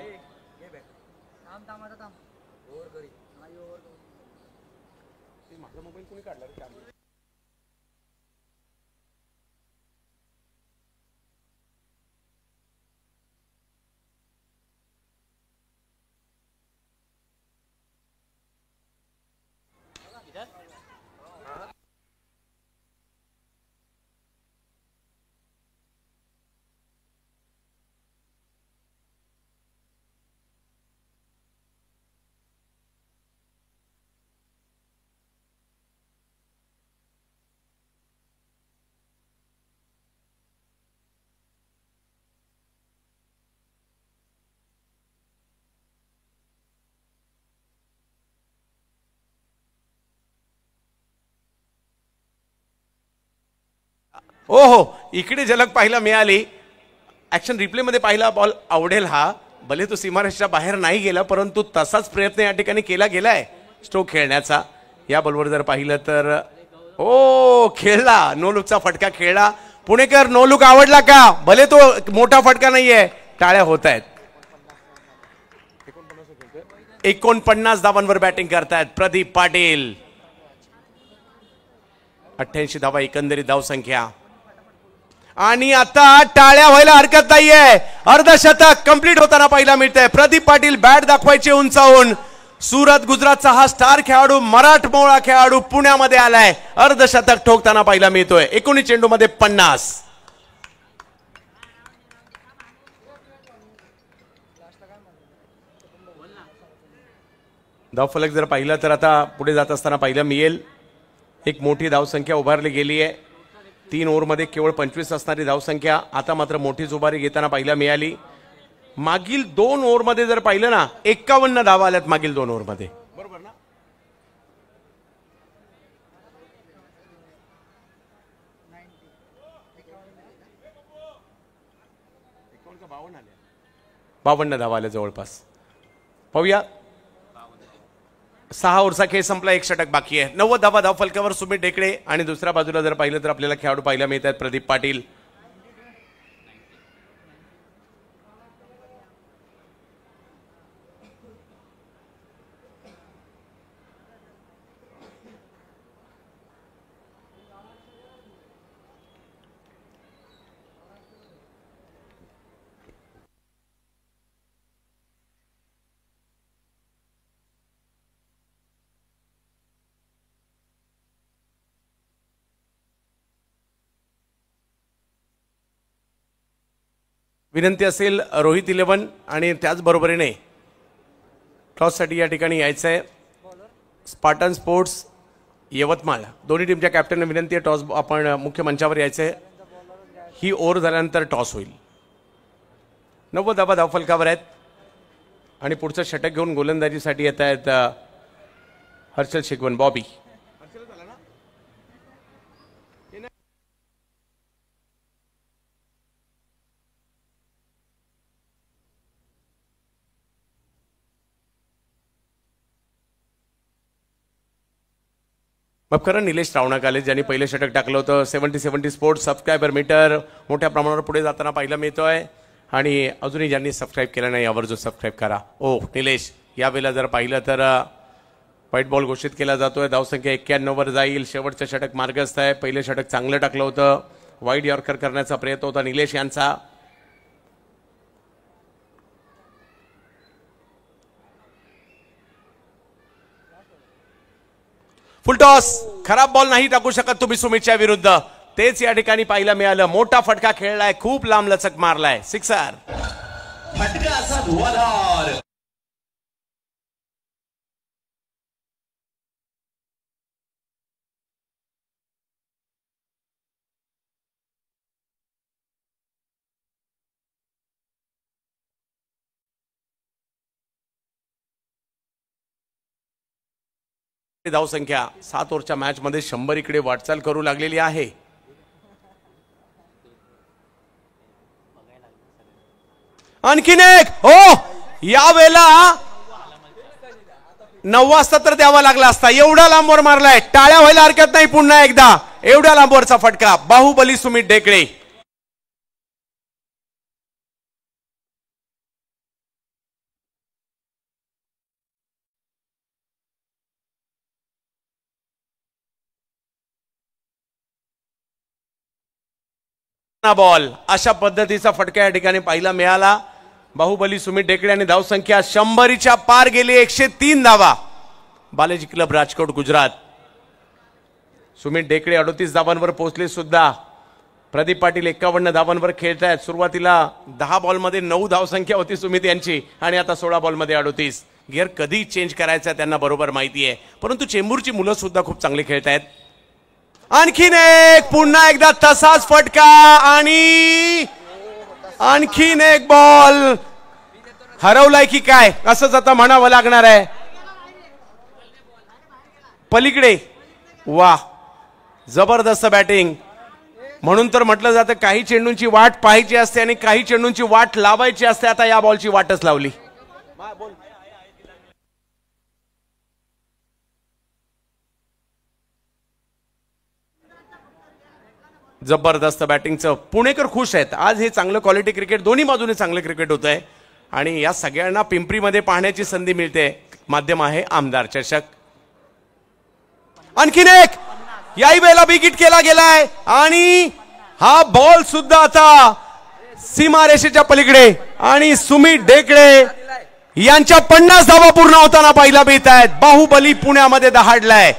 Speaker 1: हो, इकडे झलक पाहायला मिळाली. ऍक्शन रिप्ले मध्ये पाहिला बॉल आवडेल हा. भले तो सीमारेषच्या बाहेर नाही गेला, परंतु तसाच प्रयत्न या ठिकाणी केला गेलाय स्ट्रोक खेळण्याचा. या बॉलवर जर पाहिलं तर खेळला, नो लुकचा फटका खेळला. पुणेकर, नो लुक आवडला का? भले तो मोठा फटका नाहीये, टाळ्या होत आहेत. 49 धावांवर बॅटिंग करतायत प्रदीप पाटील. 88 धावा एकंदरीत धावसंख्या. आणि आता टाळ्या व्हायला हरकत नाहीये. अर्धशतक कंप्लीट होताना पाहायला मिळतंय. प्रदीप पाटील बॅट दाखवायचे उंचावून. सुरत गुजरातचा हा स्टार खेळाडू, मराठमोळा खेळाडू पुण्यामध्ये आलाय. अर्धशतक ठोकताना पाहायला मिळतोय. 19 चेंडूमध्ये 50. धावफलक जर पाहिला तर आता पुढे जात असताना पाहायला मिळेल एक मोठी धावसंख्या उभारली गेली आहे. 3 ओव्हरमध्ये केवळ 25 असणारी धावसंख्या आता मात्र मोठी उभारी घेताना पाहायला मिळाली. मागील 2 ओव्हरमध्ये जर पाहिलं ना 51 धावा आल्यात मागील 2 ओव्हरमध्ये. बरोबर ना? बावन्न धावा आल्या जवळपास. पाहूया. 6 ओव्हरचा खेळ संपला, 1 षटक बाकी आहे. 90 धावा धावफलकावर सुमित ढेकळे. आणि दुसऱ्या बाजूला जर पाहिलं तर आपल्याला खेळाडू पाहायला मिळतात प्रदीप पाटील. विनंती असेल रोहित 11 आणि त्याचबरोबरीने टॉससाठी या ठिकाणी यायचं आहे स्पार्टन स्पोर्ट्स यवतमाळ दोन्ही टीमच्या कॅप्टनने विनंती आहे टॉस आपण मुख्य मंचावर यायचं आहे. ही ओव्हर झाल्यानंतर टॉस होईल. 90 धावा धावफलकावर आहेत आणि पुढचं षटक घेऊन गोलंदाजीसाठी येत आहेत हर्षल शिकवण बॉबी. माफ करा निलेश रावणाकाले ज्यांनी पहिले षटक टाकलं होतं. 70 स्पोर्ट्स सबस्क्रायबर मीटर मोठ्या प्रमाणावर पुढे जाताना पाहायला मिळतोय आणि अजूनही ज्यांनी सबस्क्राईब केलं नाही आवर्जून सबस्क्राईब करा. ओ निलेश यावेळेला जर पाहिलं तर व्हाईट बॉल घोषित केला जातोय. धावसंख्या 91 वर जाईल. शेवटचं षटक मार्गस्थ आहे. पहिले षटक चांगलं टाकलं होतं. वाईड यॉर्कर करण्याचा प्रयत्न होता निलेश यांचा. फुलटॉस खराब बॉल नाही टाकू शकत तुम्ही सुमितच्या विरुद्ध. तेच या ठिकाणी पाहायला मिळालं. मोठा फटका खेळलाय. खूप लांब लचक मारलाय. सिक्सर. फटकाचा धुवाधार. धावसंख्या 7 ओव्हरच्या मॅच मध्ये 100 इकडे वाटचाल करू लागलेली आहे. आणखीन एक. हो यावेळेला 9 वाजता तर द्यावा लागला असता. एवढा लांबवर मारलाय. टाळ्या व्हायला हरकत नाही. पुन्हा एकदा एवढ्या लांबवरचा फटका. बाहुबली सुमित ढेकळे. बॉल अशा पद्धतीचा फटका या ठिकाणी पाहायला मिळाला. बाहुबली सुमित ढेकळे आणि धावसंख्या 100च्या पार गेली. 103 धावा. बालाजी क्लब राजकोट गुजरात. सुमित ढेकळे 38 धावांवर पोहोचले सुद्धा. प्रदीप पाटील 51 धावांवर खेळतायत. सुरुवातीला 10 बॉलमध्ये 9 धावसंख्या होती सुमित यांची आणि आता 16 बॉलमध्ये 38. गिअर कधी चेंज करायचा त्यांना बरोबर माहिती आहे. परंतु चेंबूरची मुलं सुद्धा खूप चांगली खेळतायत. आणखीन एक. पुन्हा एकदा तसाच फटका आणि आणखीन एक बॉल. हरवलाय की काय असंच आता म्हणावं लागणार आहे. पलीकडे. वा जबरदस्त बॅटिंग. म्हणून तर म्हटलं जातं काही चेंडूंची वाट पाहायची असते आणि काही चेंडूंची वाट लावायची असते. आता या बॉलची वाटच लावली. जबरदस्त बॅटिंगचं. पुणेकर खुश आहेत. आज हे चांगलं क्वालिटी क्रिकेट दोन्ही बाजूने चांगलं क्रिकेट होत आहे आणि या सगळ्यांना पिंपरीमध्ये पाहण्याची संधी मिळते. माध्यम आहे आमदार चषक. आणखीन एक. याही वेळेला विकेट केला गेलाय आणि हा बॉल सुद्धा आता सीमारेषेच्या पलीकडे आणि सुमित ढेकळे यांच्या 50 धावा पूर्ण होताना पाहायला मिळत आहेत. बाहुबली पुण्यामध्ये दहाडलाय.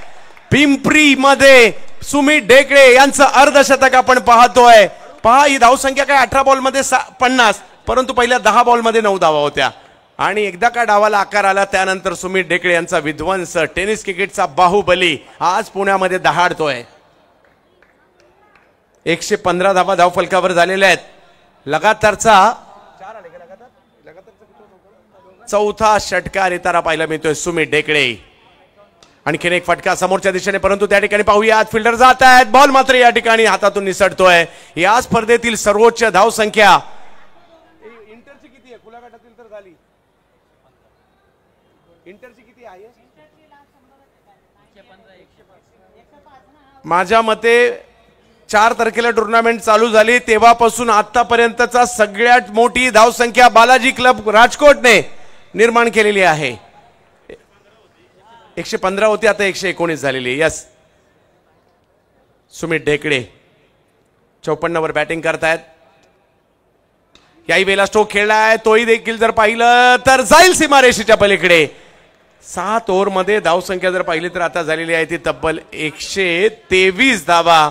Speaker 1: पिंपरीमध्ये सुमित ढेकळे यांचं अर्धशतक आपण पाहतोय. पहा ही धावसंख्या काय 18 बॉलमध्ये 50 परंतु पहिल्या 10 बॉलमध्ये 9 धावा होत्या आणि एकदा का डावाला आकार आला त्यानंतर सुमित ढेकळे यांचा विध्वंस. टेनिस क्रिकेटचा बाहुबली आज पुण्यामध्ये दहाडतोय. 115 धावा धावफलकावर झालेल्या आहेत. लगातारचा 4था षटकार येताना पाहायला मिळतोय सुमित ढेकळे. आणखीन एक फटका समोरच्या दिशेने परंतु त्या ठिकाणी पाहूया फिल्डर जात आहेत. बॉल मात्र या ठिकाणी हातातून निसटतोय. या स्पर्धेतील सर्वोच्च धावसंख्या इंटरची किती आहे खुलागाटातील तर झाली. इंटरची किती आहे माझ्या मते 4 तारखेला टुर्नामेंट चालू झाली तेव्हापासून आतापर्यंतचा सगळ्यात मोठी धावसंख्या बालाजी क्लब राजकोटने निर्माण केलेली आहे. 115 होती आता 119 झालेली. यस सुमित ढेकळे 54 वर बॅटिंग करतायत. याही वेळेला स्ट्रोक खेळलाय. तोही देखील जर पाहिलं तर जाईल सीमारेषेच्या पलीकडे. 7 ओव्हर मध्ये धावसंख्या जर पाहिली तर आता झालेली आहे ती तब्बल 123 धावा.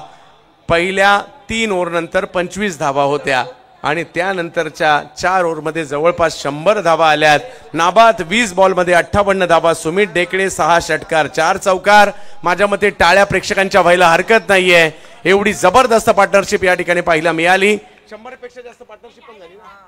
Speaker 1: पहिल्या 3 ओव्हर नंतर 25 धावा होत्या आणि त्यानंतरच्या 4 ओव्हरमध्ये जवळपास 100 धावा आल्यात. नाबाद 20 बॉलमध्ये 58 धावा. सुमित डेकडे 6 षटकार 4 चौकार. माझ्या मते टाळ्या प्रेक्षकांच्या व्हायला हरकत नाहीये. एवढी जबरदस्त पार्टनरशिप या ठिकाणी पाहायला मिळाली. 100 पेक्षा जास्त पार्टनरशिप पण झाली ना.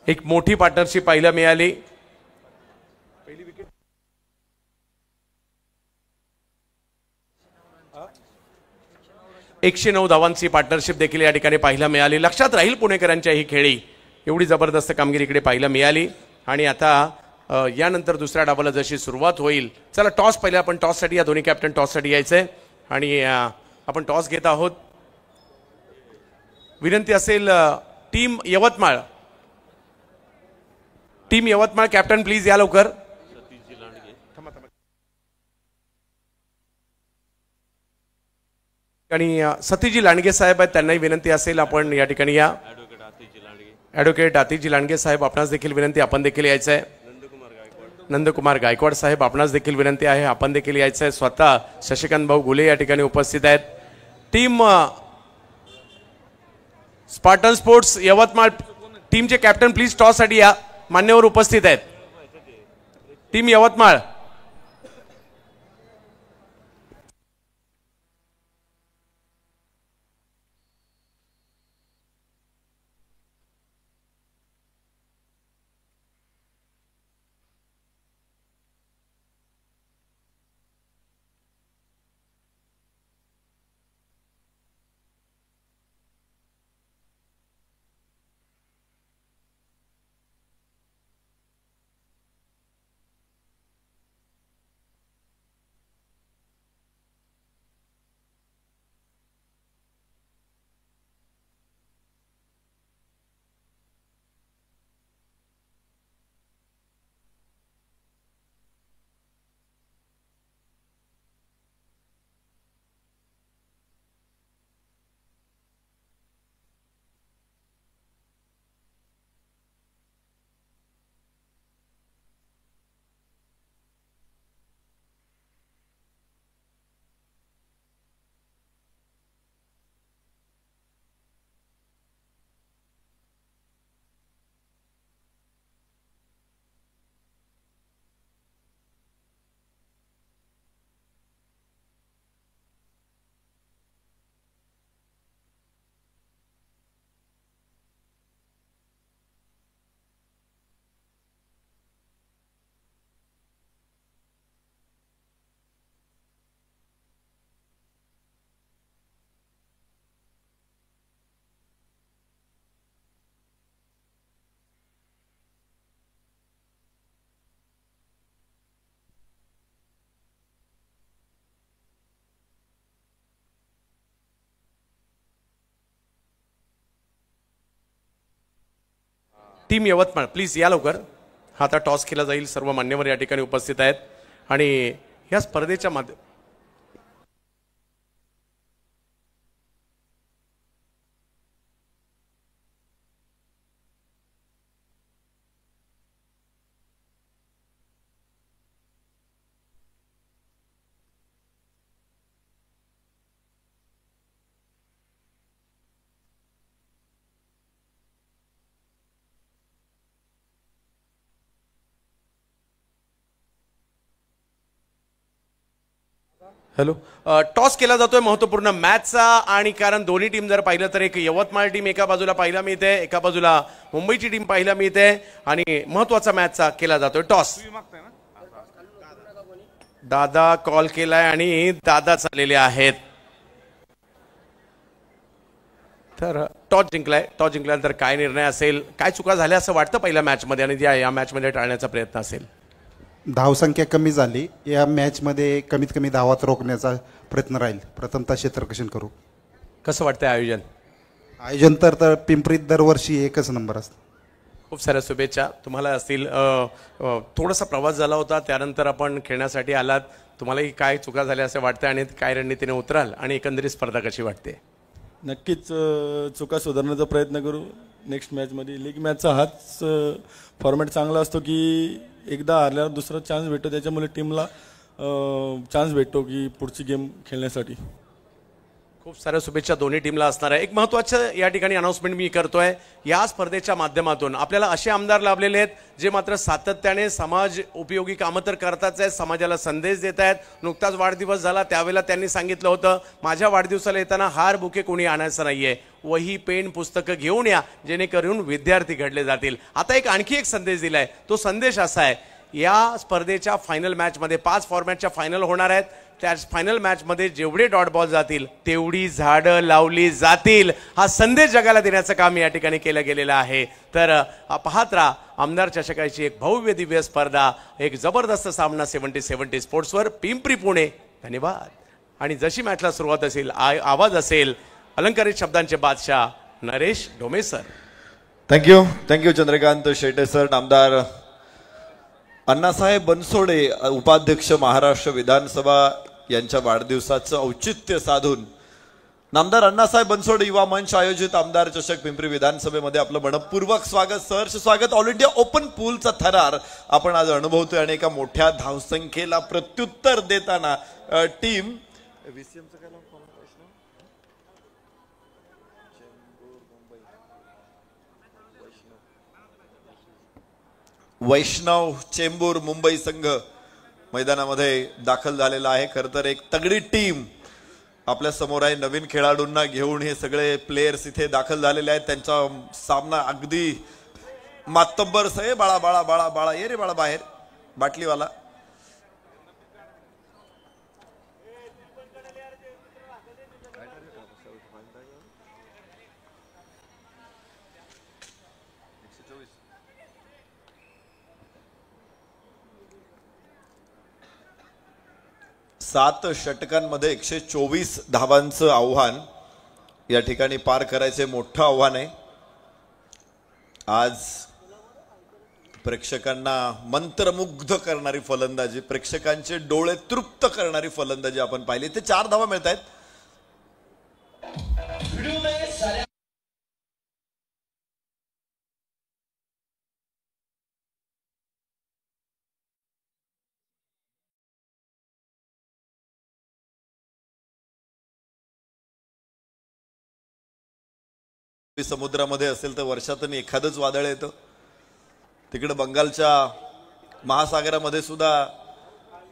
Speaker 1: एक मोठी पार्टनरशिप पाहायला मिळाली. 109 धावांची पार्टनरशिप देखील या ठिकाणी पाहायला मिळाली. लक्षात राहील पुणेकरांच्या ही खेळी. एवढी जबरदस्त कामगिरी इकडे पाहायला मिळाली. आणि आता यानंतर दुसऱ्या डावाला जशी सुरुवात होईल. चला टॉस पहिला. आपण टॉससाठी या दोन्ही कॅप्टन टॉससाठी यायचंय आणि आपण टॉस घेत आहोत. विनंती असेल टीम यवतमाळ कॅप्टन प्लीज या लवकर. आणि सतीजी लांडगे साहेब आहेत, त्यांनाही विनंती असेल आपण या ठिकाणी या. ॲडव्होकेट आतिजी लांडगे साहेब आपणास देखील विनंती, आपण देखील यायचं आहे. नंदकुमार गायकवाड साहेब आपणास देखील विनंती आहे, आपण देखील यायचं आहे. स्वतः शशिकांत भाऊ गुले या ठिकाणी उपस्थित आहेत. टीम स्पार्टन स्पोर्ट्स यवतमाळ टीमचे कॅप्टन प्लीज टॉस साठी या. मान्यवर उपस्थित आहेत. Team Yavatmal team Yavatmal please या लवकर. हा आता टॉस केला जाईल. सर्व मान्यवर या ठिकाणी उपस्थित आहेत आणि या स्पर्धेच्या माध्यमातून हॅलो टॉस केला जातोय महत्वपूर्ण मॅचचा. आणि कारण दोन्ही टीम जर पाहिलं तर एक यवतमाळ टीम एका बाजूला पाहायला मिळते, एका बाजूला मुंबईची टीम पाहायला मिळते आणि महत्वाचा मॅचचा केला जातोय टॉस. दादा कॉल केलाय आणि दादा चाललेले आहेत. तर टॉस जिंकलाय. टॉस जिंकल्यानंतर काय निर्णय असेल, काय चुका झाल्या असं वाटतं पहिल्या मॅचमध्ये आणि या मॅचमध्ये टाळण्याचा प्रयत्न असेल.
Speaker 2: धावसंख्या कमी झाली. या मॅचमध्ये कमीत कमी धावात रोखण्याचा प्रयत्न राहील. प्रथमतः क्षेत्ररक्षण करू.
Speaker 1: कसं वाटतंय आयोजन?
Speaker 2: आयोजन तर पिंपरीत दरवर्षी एकच नंबर असतं.
Speaker 1: खूप साऱ्या शुभेच्छा तुम्हाला असतील. थोडासा प्रवास झाला होता, त्यानंतर आपण खेळण्यासाठी आलात. तुम्हालाही काय चुका झाल्या असं वाटतं आणि काय रणनीतीने उतराल आणि एकंदरीत स्पर्धा कशी वाटते?
Speaker 3: नक्कीच चुका सुधारण्याचा प्रयत्न करू नेक्स्ट मॅचमध्ये. लीग मॅचचा हाच फॉर्मॅट चांगला असतो की एकदा हारल्यावर दुसरा चान्स भेटतो, त्याच्यामुळे टीमला चान्स भेटतो की पुढची गेम खेळण्यासाठी.
Speaker 1: खूप साऱ्या शुभेच्छा दोन्ही टीमला असणार आहे. एक महत्त्वाचं या ठिकाणी अनाउन्समेंट मी करतोय. या स्पर्धेच्या माध्यमातून आपल्याला असे आमदार लाभलेले आहेत जे मात्र सातत्याने समाज उपयोगी कामं तर करताच आहेत, समाजाला संदेश देत आहेत. नुकताच वाढदिवस झाला त्यावेळेला त्यांनी सांगितलं होतं माझ्या वाढदिवसाला येताना हार बुके कोणी आणायचं नाहीये, वही पेन पुस्तकं घेऊन या जेणेकरून विद्यार्थी घडले जातील. आता एक आणखी एक संदेश दिलाय. तो संदेश असा आहे, या स्पर्धेच्या फायनल मॅचमध्ये 5 फॉर्मॅटच्या फायनल होणार आहेत. त्या फायनल मॅचमध्ये जेवढे डॉट बॉल जातील तेवढी झाडं लावली जातील, हा संदेश जगाला देण्याचं काम या ठिकाणी केलं गेलेलं आहे. तर पाहत राहा आमदार चषकाची एक भव्य दिव्य स्पर्धा, एक जबरदस्त सामना 70-70 स्पोर्ट्सवर पिंपरी पुणे. धन्यवाद. आणि जशी मॅचला सुरुवात असेल आवाज असेल अलंकारित शब्दांचे बादशाह Naresh Dome sir.
Speaker 4: Thank you Chandrakant Shete sir. नामदार अण्णासाहेब बनसोडे उपाध्यक्ष महाराष्ट्र विधानसभा यांच्या वाढदिवसाचं औचित्य साधून नामदार अण्णासाहेब बनसोडे युवा मंच आयोजित आमदार चषक पिंपरी विधानसभेमध्ये आपलं मनपूर्वक स्वागत, सहर्ष स्वागत. ऑल इंडिया ओपन पूलचा थरार आपण आज अनुभवतोय आणि एका मोठ्या धावसंख्येला प्रत्युत्तर देताना टीम वैष्णव चेंबूर मुंबई संघ मैदानामध्ये दाखल झालेला आहे. खरं तर एक तगडी टीम आपल्या समोर आहे. नवीन खेळाडूंना घेऊन हे सगळे प्लेयर्स इथे दाखल झालेले आहेत. त्यांचा सामना अगदी मातब्बर सहे. बाळा बाळा बाळा बाळा ये रे बाळा बाहेर बाटलीवाला. सात षटकांमध्ये 124 धावांचं आव्हान या ठिकाणी पार करायचे मोठं आव्हान आहे. आज प्रेक्षकांना मंत्रमुग्ध करणारी फलंदाजी, प्रेक्षकांचे डोळे तृप्त करणारी फलंदाजी आपण पाहिली. ते 4 धावा मिळत आहेत. समुद्रामध्ये असेल तर वर्षातून एखादंच वादळ येतं. तिकडे बंगालच्या महासागरामध्ये सुद्धा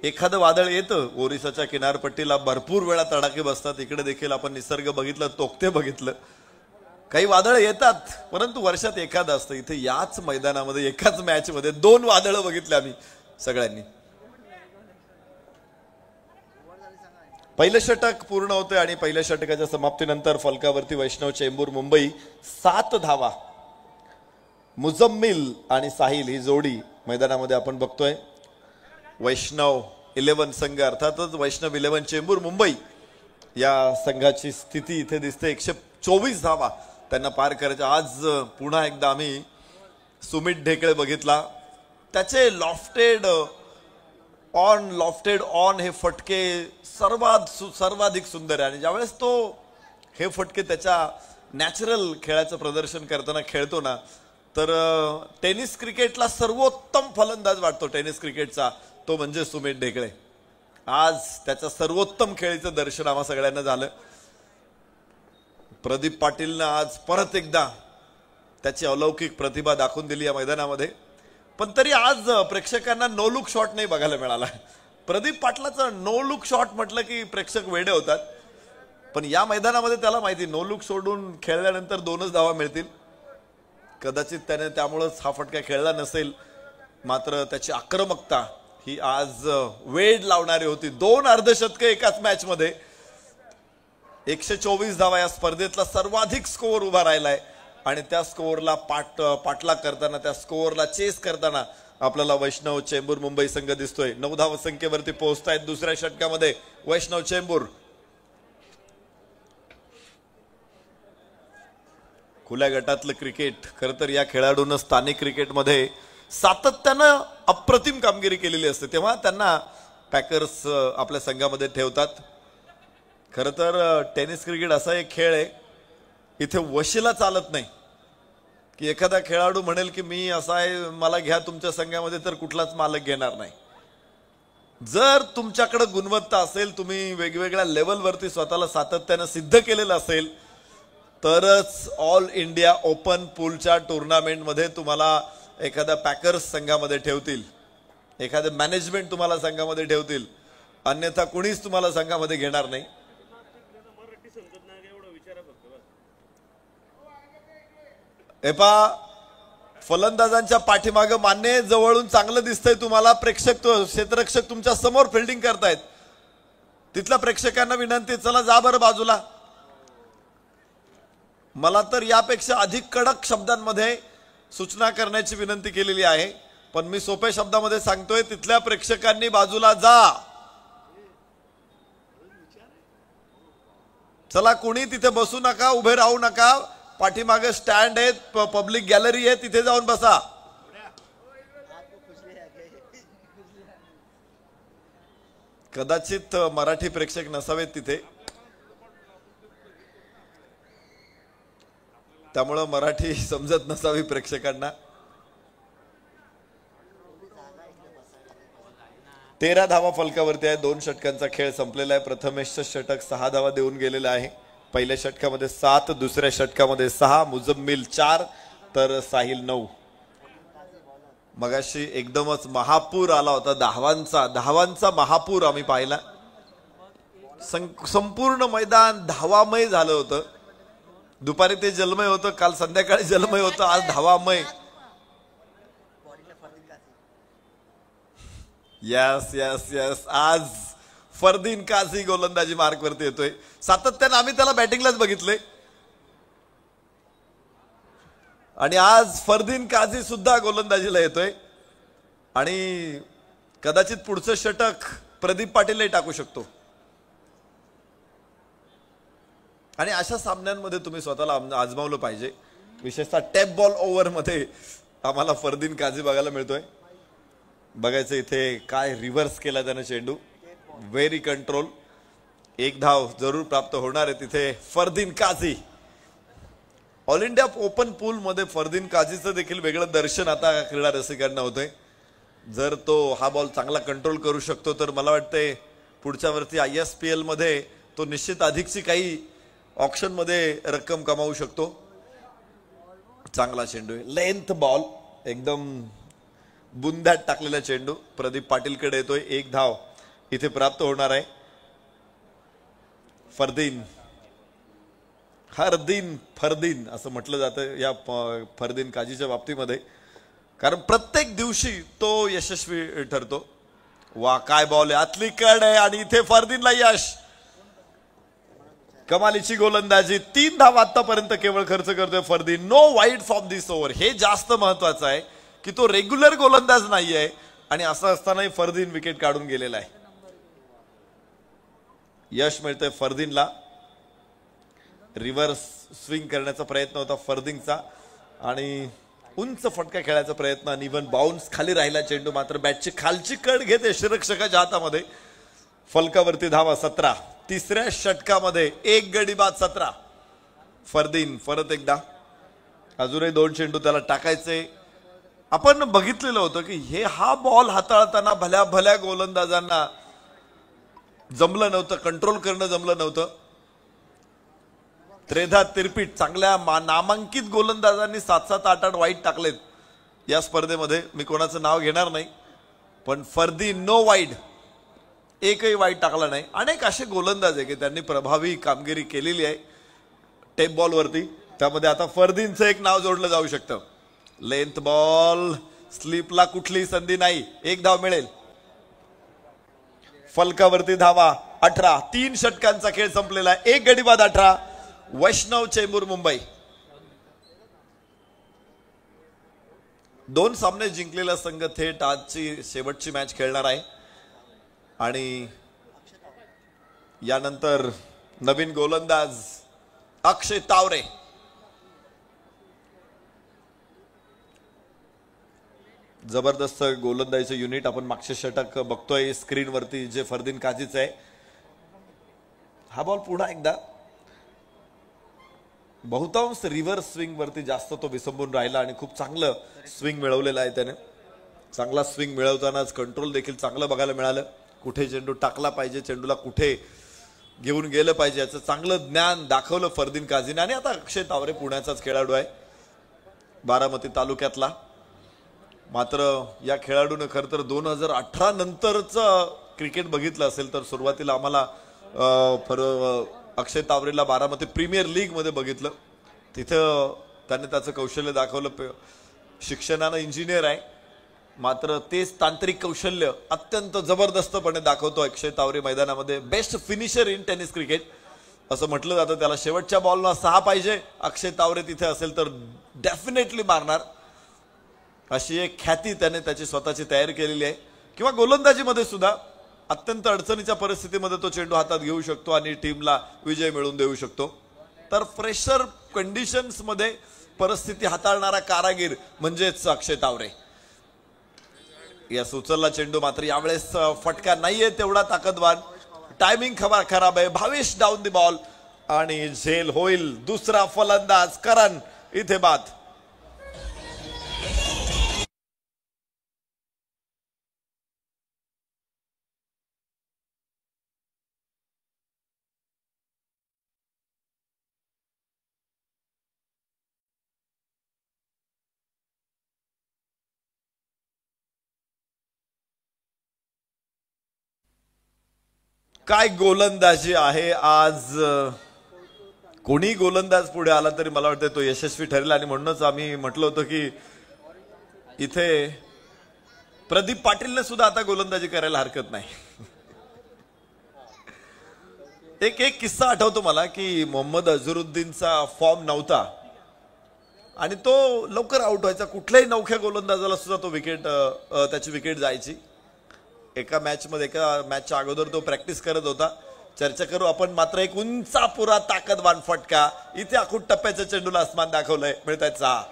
Speaker 4: एखादं वादळ येतं. ओरिसाच्या किनारपट्टीला भरपूर वेळा तडाखे बसतात. इकडे देखील आपण निसर्ग बघितलं, तोक्ते बघितलं. काही वादळ येतात परंतु वर्षात एखादं असतं. इथे याच मैदानामध्ये एकाच मॅच मध्ये 2 वादळं बघितले आम्ही सगळ्यांनी. पहिलं षटक पूर्ण होते आणि पहिल्या षटकाच्या समाप्तीनंतर फलकावरती वैष्णव चेंबूर मुंबई 7 धावा. मुजम्मिल आणि साहिल ही जोडी मैदानामध्ये आपण बघतोय. वैष्णव 11 संघ अर्थातच वैष्णव 11 चेंबूर मुंबई या संघाची स्थिती इथे दिसते. 124 धावा त्यांना पार करायच्या. आज पुन्हा एकदा आम्ही सुमित ढेकळे बघितला. त्याचे लॉफ्टेड ऑन हे फटके सर्वाधिक सुंदर आहे. आणि ज्यावेळेस तो हे फटके त्याच्या नॅचरल खेळाचं प्रदर्शन करताना खेळतो ना, तर टेनिस क्रिकेटला सर्वोत्तम फलंदाज वाटतो टेनिस क्रिकेटचा, तो म्हणजे सुमित ढेकळे. आज त्याच्या सर्वोत्तम खेळीचं दर्शन आम्हा सगळ्यांना झालं. प्रदीप पाटीलनं आज परत एकदा त्याची अलौकिक प्रतिभा दाखवून दिली या मैदानामध्ये. पण तरी आज प्रेक्षकांना नो लुक शॉट नाही बघायला मिळाला. प्रदीप पाटलाचा नो लुक शॉट म्हटलं की प्रेक्षक वेडे होतात. पण या मैदानामध्ये त्याला माहिती नो लुक सोडून खेळल्यानंतर 2च धावा मिळतील. कदाचित त्याने त्यामुळेच हा फटका खेळला नसेल. मात्र त्याची आक्रमकता ही आज वेड लावणारी होती. 2 अर्धशतके एकाच मॅच मध्ये. 124 धावा या स्पर्धेतला सर्वाधिक स्कोअर उभा राहिलाय. आणि त्या स्कोअरला पाठलाग करताना, त्या स्कोअरला चेस करताना आपल्याला वैष्णव चेंबूर मुंबई संघ दिसतोय. 9 धाव संख्येवरती पोहोचतायत दुसऱ्या षटकामध्ये वैष्णव चेंबूर. खुल्या गटातलं क्रिकेट खरं तर या खेळाडूंना स्थानिक क्रिकेटमध्ये सातत्यानं अप्रतिम कामगिरी केलेली असते, तेव्हा त्यांना पॅकर्स आपल्या संघामध्ये ठेवतात. खरं तर टेनिस क्रिकेट असा एक खेळ आहे इथे वशीला चालत नाही की एखादा खेळाडू म्हणेल की मी असा आहे, मला घ्या तुमच्या संघामध्ये, तर कुठलाच मालक घेणार नाही. जर तुमच्याकडे गुणवत्ता असेल, तुम्ही वेगवेगळ्या लेवलवरती स्वतःला सातत्यानं सिद्ध केलेलं असेल, तरच ऑल इंडिया ओपन पूलच्या टुर्नामेंटमध्ये तुम्हाला एखाद्या पॅकर्स संघामध्ये ठेवतील, एखादे मॅनेजमेंट तुम्हाला संघामध्ये ठेवतील. अन्यथा कुणीच तुम्हाला संघामध्ये घेणार नाही. एपा फलंदाजांच्या पाठीमागं मान्य जवळून चांगलं दिसतंय तुम्हाला, प्रेक्षक क्षेत्ररक्षक तुमच्या समोर फिल्डिंग करतायत. तिथल्या प्रेक्षकांना विनंती, चला जा बरं बाजूला. मला तर यापेक्षा अधिक कडक शब्दांमध्ये सूचना करण्याची विनंती केलेली आहे, पण मी सोप्या शब्दामध्ये सांगतोय, तिथल्या प्रेक्षकांनी बाजूला जा. चला, कुणी तिथे बसू नका, उभे राहू नका. पाठीमागे स्टँड आहेत, पब्लिक गॅलरी आहे, तिथे जाऊन बसा. कदाचित मराठी प्रेक्षक नसावेत तिथे, त्यामुळं मराठी समजत नसावी प्रेक्षकांना. 13 धावा फलकावरती आहे. 2 षटकांचा खेळ संपलेला आहे. प्रथमेशचं षटक 6 धावा देऊन गेलेलं आहे. पहिल्या षटकामध्ये 7, दुसऱ्या षटकामध्ये 6, मुजम्मिल 4 तर साहिल 9. मगाशी एकदमच महापूर आला होता, धावांचा महापूर आम्ही पाहिला. संपूर्ण मैदान धावामय झालं होतं. दुपारी ते जलमय होतं, काल संध्याकाळी जलमय होतं, आज धावामय. यस यस यस आज फरदीन काझी गोलंदाजी मार्कवरती येतोय. सातत्यानं आम्ही त्याला बॅटिंगलाच बघितले आणि आज फरदीन काझी सुद्धा गोलंदाजीला येतोय. आणि कदाचित पुढचं षटक प्रदीप पाटीलही टाकू शकतो. आणि अशा सामन्यांमध्ये तुम्ही स्वतःला आजमावलं पाहिजे. विशेषतः टॅप बॉल ओव्हर मध्ये आम्हाला फरदीन काझी बघायला मिळतोय. बघायचं इथे काय रिव्हर्स केला त्याने चेंडू, व्हेरी कंट्रोल. 1 धाव जरूर प्राप्त होणार आहे तिथे. Fardeen Kazi all India open pool मध्ये फरदीन काझीचं देखील वेगळं दर्शन आता क्रीडा रसिकांना होतंय. जर तो हा बॉल चांगला कंट्रोल करू शकतो तर मला वाटतंय पुढच्या वरती ISPL मध्ये तो निश्चित अधिकची काही ऑप्शन मध्ये रक्कम कमावू शकतो. चांगला चेंडू आहे, लेंथ बॉल, एकदम बुंद्यात टाकलेला चेंडू प्रदीप पाटीलकडे येतोय. 1 धाव इथे प्राप्त होणार आहे. फरदीन असं म्हटलं जातं या फरदीन काझीच्या बाबतीमध्ये, कारण प्रत्येक दिवशी तो यशस्वी ठरतो. वा काय बॉल आहे, आतली कड आहे आणि इथे फरदीनला यश. कमालीची गोलंदाजी. 3 धावा आतापर्यंत केवळ खर्च करतोय Fardeen. No wide from this over, हे जास्त महत्वाचं आहे की तो रेग्युलर गोलंदाज नाहीये आणि असं असतानाही फरदीन विकेट काढून गेलेला आहे. यश मिळतंय फरदीनला. रिव्हर्स स्विंग करण्याचा प्रयत्न होता फरदीनचा आणि उंच फटका खेळायचा प्रयत्न आणि इव्हन बाउन्स खाली राहिला चेंडू, मात्र बॅटची खालची कड घेते यष्टिरक्षकाच्या हातामध्ये. फलकावरती धावा 17. तिसऱ्या षटकामध्ये 1 गडी बाद 17. फरदीन परत एकदा, अजूनही 2 चेंडू त्याला टाकायचे. आपण बघितलेलं होतं की हा बॉल हाताळताना भल्या भल्या गोलंदाजांना जमलं नव्हतं, कंट्रोल करणं जमलं नव्हतं. त्रेधा तिरपीट चांगल्या नामांकित गोलंदाजांनी 7-7, 8-8 वाईट टाकलेत या स्पर्धेमध्ये. मी कोणाचं नाव घेणार नाही, पण फरदीन नो वाईड, एकही वाईट टाकला नाही. अनेक असे गोलंदाज आहे की त्यांनी प्रभावी कामगिरी केलेली आहे टेप बॉलवरती. त्यामध्ये आता फरदीनचं एक नाव जोडलं जाऊ शकतं. लेंथ बॉल, स्लिपला कुठलीही संधी नाही. 1 धाव मिळेल. फलकावरती धावा 18. 3 षटकांचा खेळ संपलेला आहे. 1 गडी बाद 18. वैष्णव चेंबूर मुंबई 2 सामने जिंकलेला संघ थेट आजची शेवटची मॅच खेळणार आहे. आणि यानंतर नवीन गोलंदाज अक्षय तावरे. जबरदस्त गोलंदाजीचं युनिट आपण मागचे षटक बघतोय स्क्रीनवरती जे फरदीन काझीचं आहे. हा बॉल पुन्हा एकदा बहुतांश रिव्हर्स स्विंग वरती जास्त तो विसंबून राहिला आणि खूप चांगलं स्विंग मिळवलेलं आहे त्याने. चांगला स्विंग मिळवतानाच कंट्रोल देखील चांगलं बघायला मिळालं. कुठे चेंडू टाकला पाहिजे, चेंडूला कुठे घेऊन गेलं पाहिजे याचं चांगलं ज्ञान दाखवलं फरदीन काझीने. आणि आता अक्षय तावरे पुण्याचाच खेळाडू आहे, बारामती तालुक्यातला. मात्र या खेळाडूनं खरं तर 2018 नंतरचं क्रिकेट बघितलं असेल तर सुरुवातीला आम्हाला अक्षय तावरेला बारामती प्रीमियर लीग मध्ये बघितलं. तिथं त्याने त्याचं कौशल्य दाखवलं. शिक्षणानं इंजिनियर आहे, मात्र तेच तांत्रिक कौशल्य अत्यंत जबरदस्तपणे दाखवतो अक्षय तावरे मैदानामध्ये. Best finisher in tennis cricket असं म्हटलं जातं त्याला. शेवटच्या बॉलला 6 पाहिजे, अक्षय तावरे तिथे असेल तर डेफिनेटली मारणार, अशी एक ख्याती त्याने त्याची स्वतःची तयार केलेली आहे. किंवा गोलंदाजीमध्ये सुद्धा अत्यंत अडचणीच्या परिस्थितीमध्ये तो चेंडू हातात घेऊ शकतो आणि टीमला विजय मिळवून देऊ शकतो. तर प्रेशर कंडिशन्स मध्ये परिस्थिती हाताळणारा कारागीर म्हणजेच अक्षय तावरे. या उचलला चेंडू, मात्र यावेळेस फटका नाहीये तेवढा ताकदवान. टायमिंग खराब आहे. भावेश डाऊन द बॉल आणि झेल होईल. दुसरा फलंदाज करण इथे बाद. काय गोलंदाजी आहे आज. कोणी गोलंदाज पुढे आला तरी मला वाटतं तो यशस्वी ठरेल. आणि म्हणूनच आम्ही म्हटलं होतं की इथे प्रदीप पाटीलने सुद्धा आता गोलंदाजी करायला हरकत नाही. एक किस्सा आठवतो मला की मोहम्मद अझरुद्दीनचा फॉर्म नव्हता आणि तो लवकर आउट व्हायचा. कुठल्याही नवख्या गोलंदाजाला सुद्धा तो त्याची विकेट जायची. एका मॅचच्या अगोदर तो प्रॅक्टिस करत होता. चर्चा करू आपण. मात्र एक उंचापुरा ताकदवान फटका. इथे आखूड टप्प्याच्या चेंडूला आसमान दाखवलंय. मिळतायत 6.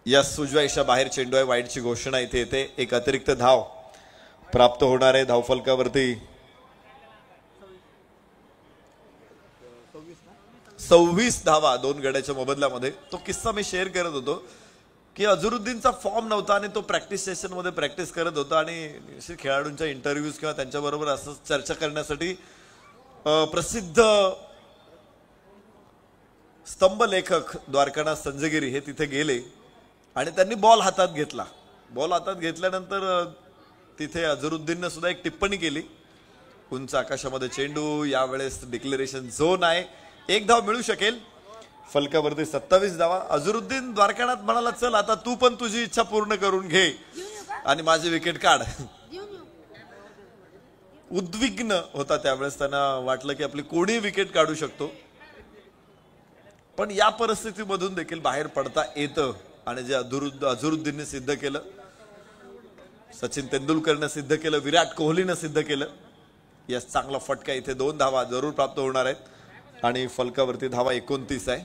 Speaker 4: या उजव्या इशा बाहेर चेंडू आहे. वाईडची घोषणा इथे येते. एक अतिरिक्त धाव प्राप्त होणार आहे धावफलकावरती. 26 धावा 2 गड्याच्या मोबदल्यामध्ये. तो किस्सा मी शेअर करत होतो की अझरुद्दीनचा फॉर्म नव्हता आणि तो प्रॅक्टिस सेशन मध्ये प्रॅक्टिस करत होता आणि खेळाडूंच्या इंटरव्ह्यूज किंवा त्यांच्याबरोबर असं चर्चा करण्यासाठी प्रसिद्ध स्तंभलेखक द्वारकानाथ संजगिरी हे तिथे गेले आणि त्यांनी बॉल हातात घेतला. बॉल हातात घेतल्यानंतर तिथे अझरुद्दीनने सुद्धा एक टिप्पणी केली. उंच आकाशामध्ये चेंडू, यावेळेस डिक्लेरेशन झोन आहे, 1 धाव मिळू शकेल. फलकावरती 27 धावा. अझरुद्दीन द्वारकानाथ म्हणाला चल आता तू पण तुझी इच्छा पूर्ण करून घे आणि माझी विकेट काढ. उद्विग्न होता त्यावेळेस. त्यांना वाटलं की आपली कोणी विकेट काढू शकतो, पण या परिस्थितीमधून देखील बाहेर पडता येतं. आणि जे अझरुद्दीनने सिद्ध केलं, सचिन तेंडुलकरने सिद्ध केलं, विराट कोहलीने सिद्ध केलं. यस, चांगला फटका. इथे 2 धावा जरूर प्राप्त होणार आहेत आणि फलकावरती धावा 29 आहे.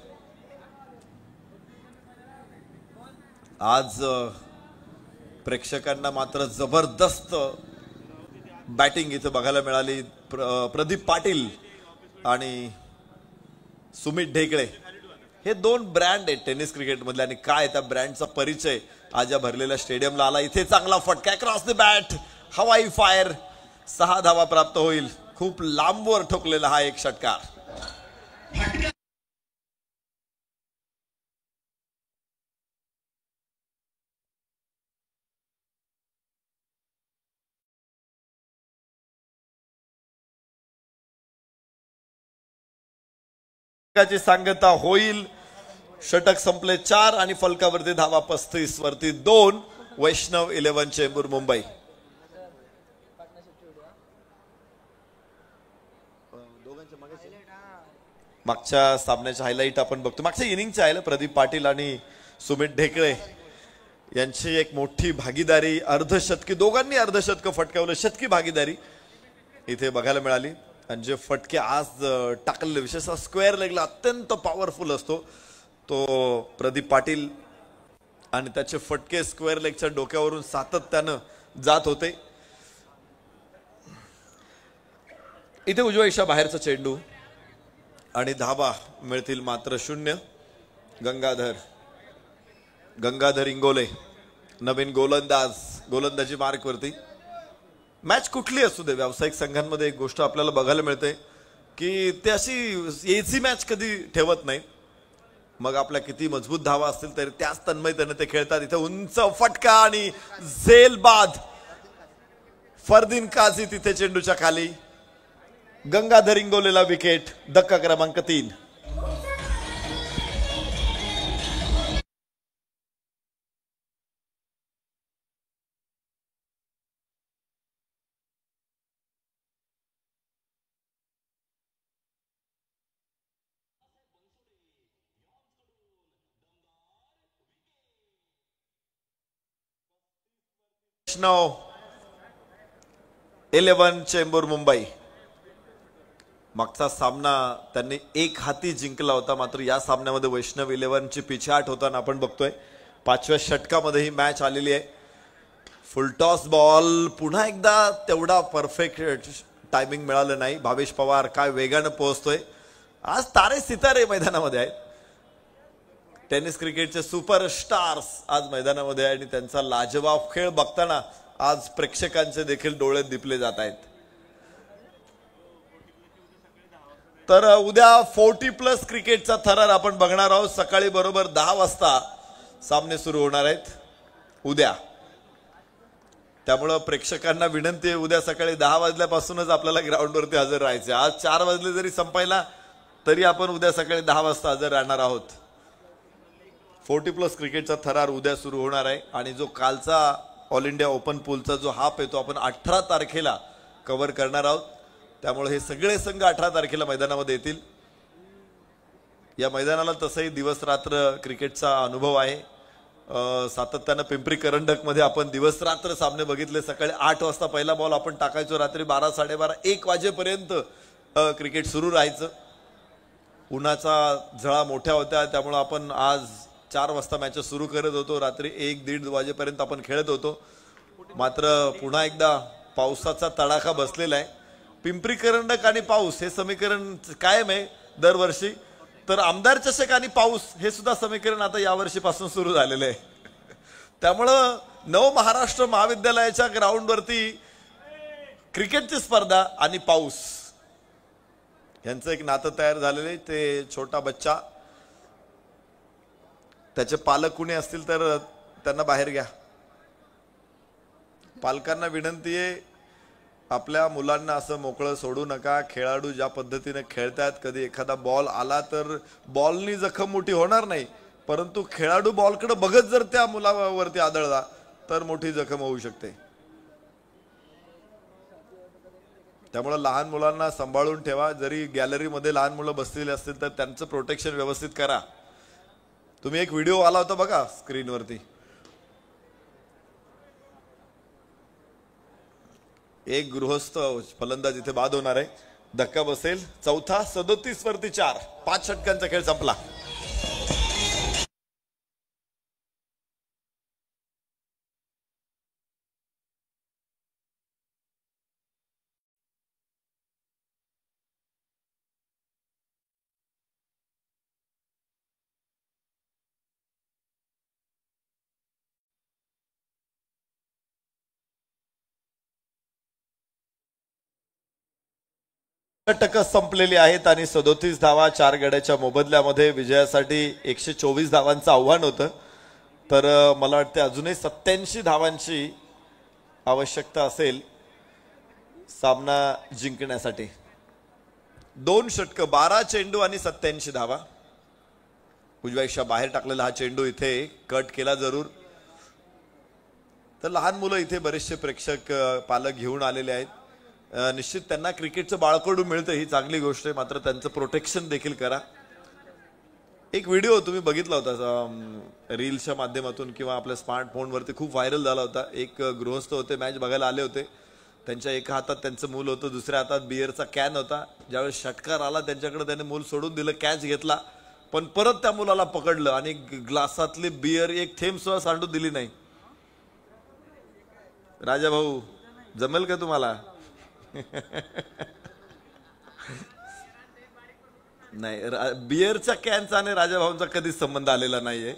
Speaker 4: आज प्रेक्षकांना मात्र जबरदस्त बॅटिंग इथे बघायला मिळाली. प्रदीप पाटील आणि सुमित ढेकळे हे 2 ब्रँड आहेत टेनिस क्रिकेट मधले. आणि काय त्या ब्रँडचा परिचय आज या भरलेल्या स्टेडियमला आला. इथे चांगला फटका क्रॉस द बॅट, हवाई फायर. 6 धावा प्राप्त होईल. खूप लांबवर ठोकलेला हा एक षटकार. सांगता होईल. षटक संपले 4 आणि फलकावरती धावा 35 वरती 2. वैष्णव 11 चेंबूर मुंबई. मागच्या सामन्याच्या हायलाइट आपण बघतो. मागच्या इनिंगच्या आहे प्रदीप पाटील आणि सुमित ढेकळे यांची एक मोठी भागीदारी. अर्धशतकी, दोघांनी अर्धशतक फटकावलं. शतकी भागीदारी इथे बघायला मिळाली. आणि जे फटके आज टाकलेले विशेषतः स्क्वेअर लेगला अत्यंत पॉवरफुल असतो तो प्रदीप पाटील आणि त्याचे फटके स्क्वेअर लेगच्या डोक्यावरून सातत्यानं जात होते. इथे उजव्या इशा बाहेरचा चेंडू आणि धाबा मिळतील मात्र 0. गंगाधर इंगोले नवीन गोलंदाजी मार्कवरती. मॅच कुठली असू दे व्यावसायिक संघांमध्ये एक गोष्ट आपल्याला बघायला मिळते की ते अशी एसी मॅच कधी ठेवत नाही. मग आपल्या किती मजबूत धावा असतील तरी त्याच तन्मयतेने ते खेळतात. इथे उंच फटका आणि झेलबाद फरदीन काझी तिथे चेंडूच्या खाली. गंगाधर इंगोलेला विकेट. धक्का क्रमांक 3. वैष्णव 11 चेंबूर मुंबई. मागचा सामना त्यांनी एक हाती जिंकला होता मात्र या सामन्यामध्ये वैष्णव 11 ची पिछाट होताना आपण बघतोय. 5व्या षटकामध्ये ही मॅच आलेली आहे. फुलटॉस बॉल पुन्हा एकदा तेवढा परफेक्ट टायमिंग मिळालं नाही. भावेश पवार काय वेगानं पोहोचतोय. आज तारे सितारे मैदानामध्ये आहेत. टेनिस क्रिकेटचे सुपरस्टार्स आज मैदानामध्ये आहे आणि त्यांचा लाजवाब खेळ बघताना आज प्रेक्षकांचे देखील डोळे दिपले जात आहेत. तर उद्या 40+ क्रिकेटचा थरार आपण बघणार आहोत. सकाळी बरोबर 10 वाजता सामने सुरू होणार आहेत उद्या. त्यामुळं प्रेक्षकांना विनंती आहे उद्या सकाळी 10 वाजल्यापासूनच आपल्याला ग्राउंडवरती हजर राहायचे. आज 4 वाजले जरी संपायला तरी आपण उद्या सकाळी 10 वाजता हजर राहणार आहोत. 40+ क्रिकेटचा थरार उद्या सुरू होणार आहे आणि जो कालचा ऑल इंडिया ओपन पूलचा जो हाफ आहे तो आपण 18 तारखेला कव्हर करणार आहोत. त्यामुळे हे सगळे संघ 18 तारखेला मैदानामध्ये येतील. या मैदानाला तसंही दिवस रात्र क्रिकेटचा अनुभव आहे. सातत्यानं पिंपरी करंडक मध्ये आपण दिवस रात्र सामने बघितले. सकाळी 8 वाजता पहिला बॉल आपण टाकायचो. रात्री 12, 12:30, 1 वाजेपर्यंत क्रिकेट सुरू राहायचं. उन्हाचा झळा मोठ्या होत्या त्यामुळे आपण आज 4 वाजता मॅचेस सुरू करत होतो. रात्री 1-1:30 वाजेपर्यंत आपण खेळत होतो. मात्र पुन्हा एकदा पावसाचा तडाखा बसलेला आहे. पिंपरी करंडक आणि पाऊस हे समीकरण कायम आहे दरवर्षी. तर आमदार चषक आणि पाऊस हे सुद्धा समीकरण आता यावर्षीपासून सुरू झालेलं आहे. त्यामुळं नव महाराष्ट्र महाविद्यालयाच्या ग्राउंडवरती क्रिकेटची स्पर्धा आणि पाऊस यांचं एक नातं तयार झालेलं आहे. ते छोटा बच्चा त्याचे पालक कुणी असतील तर त्यांना बाहेर घ्या. पालकांना विनंती आहे आपल्या मुलांना असं मोकळं सोडू नका. खेळाडू ज्या पद्धतीने खेळतात कधी एखादा बॉल आला तर बॉलनी जखम मोठी होणार नाही परंतु खेळाडू बॉलकडे बघत जर त्या मुलावरती आदळला तर मोठी जखम होऊ शकते. त्यामुळे लहान मुलांना सांभाळून ठेवा. जरी गॅलरीमध्ये लहान मुलं बसलेली असतील तर त्यांचं प्रोटेक्शन व्यवस्थित करा. तुम्ही एक व्हिडिओ आला होता बघा स्क्रीनवरती. एक गृहस्थ फलंदाज इथे बाद होणार आहे. धक्का बसेल. चौथा 37 वरती 4. 5 षटकांचा खेळ संपला. षटक संपलेली आहेत आणि 37 धावा 4 गड्याच्या मोबदल्यामध्ये विजयासाठी 124 धावांचं आव्हान होतं. तर मला वाटते अजूनही 87 धावांची आवश्यकता असेल सामना जिंकण्यासाठी. 2 षटक 12 चेंडू आणि 87 धावा. उजव्या इशा बाहेर टाकलेला हा चेंडू इथे कट केला जरूर. तर लहान मुलं इथे बरेचसे प्रेक्षक पालक घेऊन आलेले आहेत. निश्चित त्यांना क्रिकेटचं बाळकडू मिळतं ही चांगली गोष्ट आहे मात्र त्यांचं प्रोटेक्शन देखील करा. एक व्हिडिओ तुम्ही बघितला होता रील्सच्या माध्यमातून किंवा आपल्या स्मार्टफोनवरती खूप व्हायरल झाला होता. एक गृहस्थ होते मॅच बघायला आले होते त्यांच्या एका हातात त्यांचं मूल होतं, दुसऱ्या हातात बिअरचा कॅन होता. ज्यावेळेस षटकार आला त्यांच्याकडे त्याने मूल सोडून दिलं, कॅच घेतला, पण परत त्या मुलाला पकडलं आणि ग्लासातली बिअर एक थेंब सुद्धा सांडू दिली नाही. राजा भाऊ जमेल का तुम्हाला? नाही, बिअरच्या कॅनचा आणि राजा भाऊंचा कधीच संबंध आलेला नाहीये.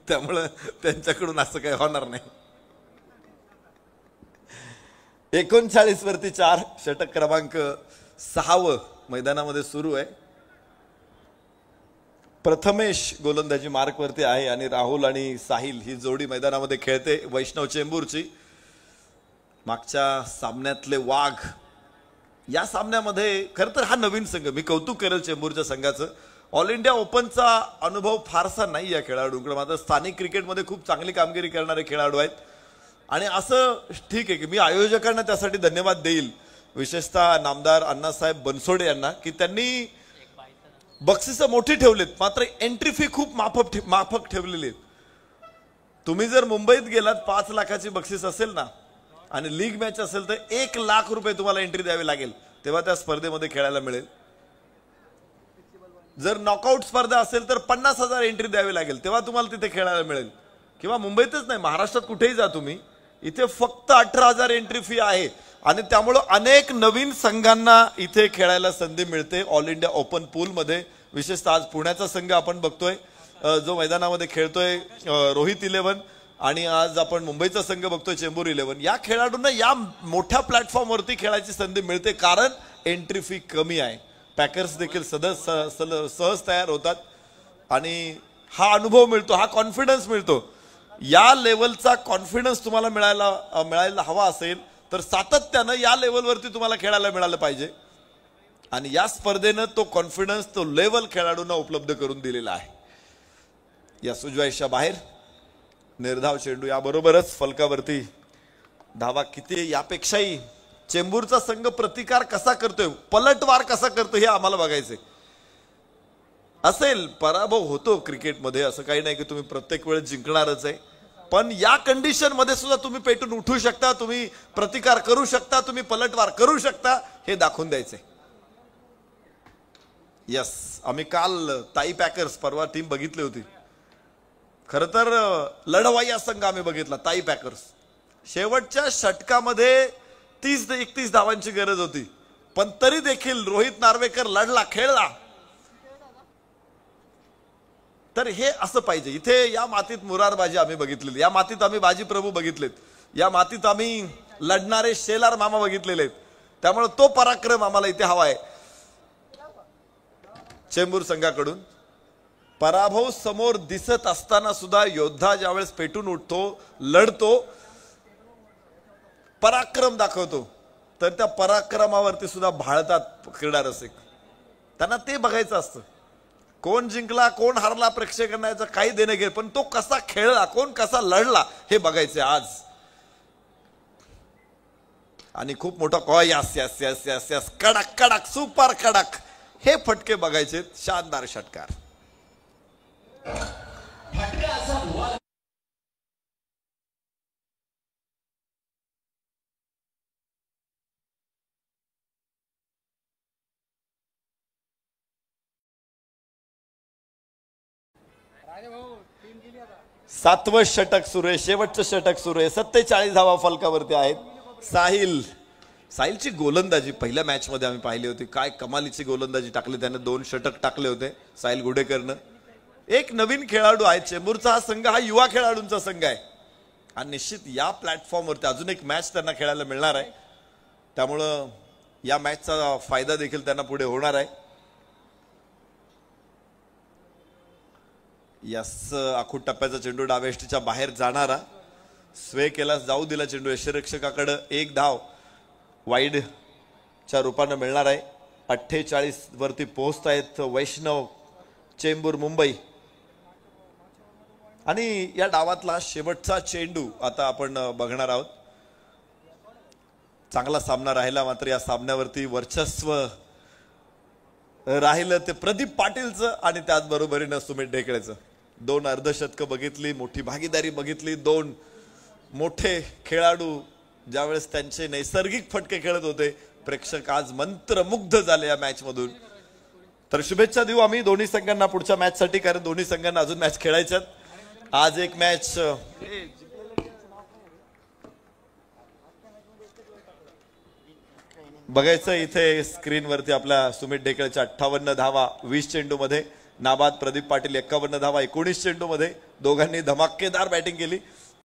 Speaker 4: त्यामुळं त्यांच्याकडून असं काही होणार नाही. 39 वरती 4, षटक क्रमांक 6 मैदानामध्ये सुरू आहे. प्रथमेश गोलंदाजी मार्क वरती आहे आणि राहुल आणि साहिल ही जोडी मैदानामध्ये खेळते वैष्णव चेंबूरची. मागच्या सामन्यातले वाघ, या सामन्यामध्ये खरं तर हा नवीन संघ, मी कौतुक करेल चेंबूरच्या संघाचं. ऑल इंडिया ओपनचा अनुभव फारसा नाही या खेळाडूंकडे, मात्र स्थानिक क्रिकेटमध्ये खूप चांगली कामगिरी करणारे खेळाडू आहेत. आणि असं ठीक आहे की मी आयोजकांना त्यासाठी धन्यवाद देईल, विशेषतः नामदार अण्णासाहेब बनसोडे यांना, की त्यांनी बक्षिसं मोठी ठेवलीत, मात्र एंट्री फी खूप माफक ठेवलेली आहेत. तुम्ही जर मुंबईत गेलात 5 लाखाची बक्षीस असेल ना आणि लीग मॅच असेल तर 1 लाख रुपये तुम्हाला एंट्री द्यावी लागेल, तेव्हा त्या स्पर्धेमध्ये खेळायला मिळेल. जर नॉकआउट स्पर्धा असेल तर 50,000 एंट्री द्यावी लागेल, तेव्हा तुम्हाला तिथे खेळायला मिळेल. किंवा मुंबईतच नाही, महाराष्ट्रात कुठेही जा तुम्ही, इथे फक्त 18,000 एंट्री फी आहे. आणि त्यामुळं अनेक नवीन संघांना इथे खेळायला संधी मिळते ऑल इंडिया ओपन पूलमध्ये. विशेषतः आज पुण्याचा संघ आपण बघतोय जो मैदानामध्ये खेळतोय, रोहित 11, आणि आज आपण मुंबईचा संघ बघतोय चेंबूर 11. या खेळाडूंना या मोठ्या प्लॅटफॉर्मवरती खेळायची संधी मिळते कारण एंट्री फी कमी आहे. पॅकर्स देखील सहज तयार होतात आणि हा अनुभव मिळतो, हा कॉन्फिडन्स मिळतो. या लेवलचा कॉन्फिडन्स तुम्हाला मिळायला हवा असेल तर सातत्यानं या लेवलवरती तुम्हाला खेळायला मिळालं पाहिजे. आणि या स्पर्धेनं तो कॉन्फिडन्स, तो लेवल खेळाडूंना उपलब्ध करून दिलेला आहे. या सुजवाईच्या बाहेर निर्धाव चेंडू, याबरोबरच फलकावरती धावा किती यापेक्षाही चेंबूरचा संघ प्रतिकार कसा करतोय, पलटवार कसा करतोय हे आम्हाला बघायचंय. असेल पराभव होतो क्रिकेटमध्ये, असं काही नाही की तुम्ही प्रत्येक वेळेस जिंकणारच आहे, पण या कंडिशन मध्ये सुद्धा तुम्ही पेटून उठू शकता, तुम्ही प्रतिकार करू शकता, तुम्ही पलटवार करू शकता, हे दाखवून द्यायचंय. यस, आम्ही काल ताई पॅकर्स परवा टीम बघितली होती. खर तर लढवाई संघ आम्ही बघितला ताई पॅकर्स. शेवटच्या षटकामध्ये 30 ते 31 धावांची गरज होती, पण तरी देखील रोहित नार्वेकर लढला, खेळला. तर हे असं पाहिजे. इथे या मातीत मुरारबाजी आम्ही बघितलेली, या मातीत आम्ही बाजी प्रभू बघितलेत, या मातीत आम्ही लढणारे शेलार मामा बघितलेले आहेत. त्यामुळे तो पराक्रम आम्हाला इथे हवा आहे. चेंबूर संघाकडून पराभव समोर दिसत असताना सुद्धा योद्धा ज्यावेळेस पेटून उठतो, लढतो, पराक्रम दाखवतो, तर त्या पराक्रमावरती सुद्धा भाळतात क्रीडा रसिक. त्यांना ते बघायचं असतं. कोण जिंकला कोण हारला प्रेक्षकांना याचं काही देणं घेणं, पण तो कसा खेळला, कोण कसा लढला हे बघायचे आज. आणि खूप मोठा yes yes yes yes yes कडक कडक सुपर कडक हे फटके बघायचे. शानदार षटकार. सातवं षटक सुरू आहे, शेवटचं षटक सुरू आहे. 47 धावा फलकावरती आहेत. साहिलची गोलंदाजी पहिल्या मॅच मध्ये आम्ही पाहिली होती, काय कमालीची गोलंदाजी टाकली त्याने. 2 षटक टाकले होते साहिल गुडेकरनं. एक नवीन खेळाडू आहे. चेंबूरचा हा संघ हा युवा खेळाडूंचा संघ आहे आणि निश्चित या प्लॅटफॉर्मवरती अजून एक मॅच त्यांना खेळायला मिळणार आहे. त्यामुळं या मॅचचा फायदा देखील त्यांना पुढे होणार आहे. यस, आखूड टप्प्याचा चेंडू डावेष्टीच्या बाहेर जाणारा, स्वे केला, जाऊ दिला चेंडू यष्टिरक्षकाकडे. 1 धाव वाईडच्या रूपानं मिळणार आहे. 48 वरती पोहोचतायत वैष्णव चेंबूर मुंबई. आणि या डावातला शेवटचा चेंडू आता आपण बघणार आहोत. चांगला सामना राहिला, मात्र या सामन्यावरती वर्चस्व राहिलं ते प्रदीप पाटीलचं आणि त्याचबरोबरीनं सुमित ढेकळेचं. 2 अर्धशतकं बघितली, मोठी भागीदारी बघितली, 2 मोठे खेळाडू ज्यावेळेस त्यांचे नैसर्गिक फटके खेळत होते, प्रेक्षक आज मंत्रमुग्ध झाले या मॅच मधून. तर शुभेच्छा देऊ आम्ही दोन्ही संघांना पुढच्या मॅच साठी, कारण दोन्ही संघांना अजून मॅच खेळायच्यात. आज एक मॅच बघायचं इथे स्क्रीनवरती आपल्या सुमित ढेकळच्या 58 धावा 20 चेंडूमध्ये, नाबाद प्रदीप पाटील 51 धावा 19 चेंडूमध्ये. दोघांनी धमाकेदार बॅटिंग केली.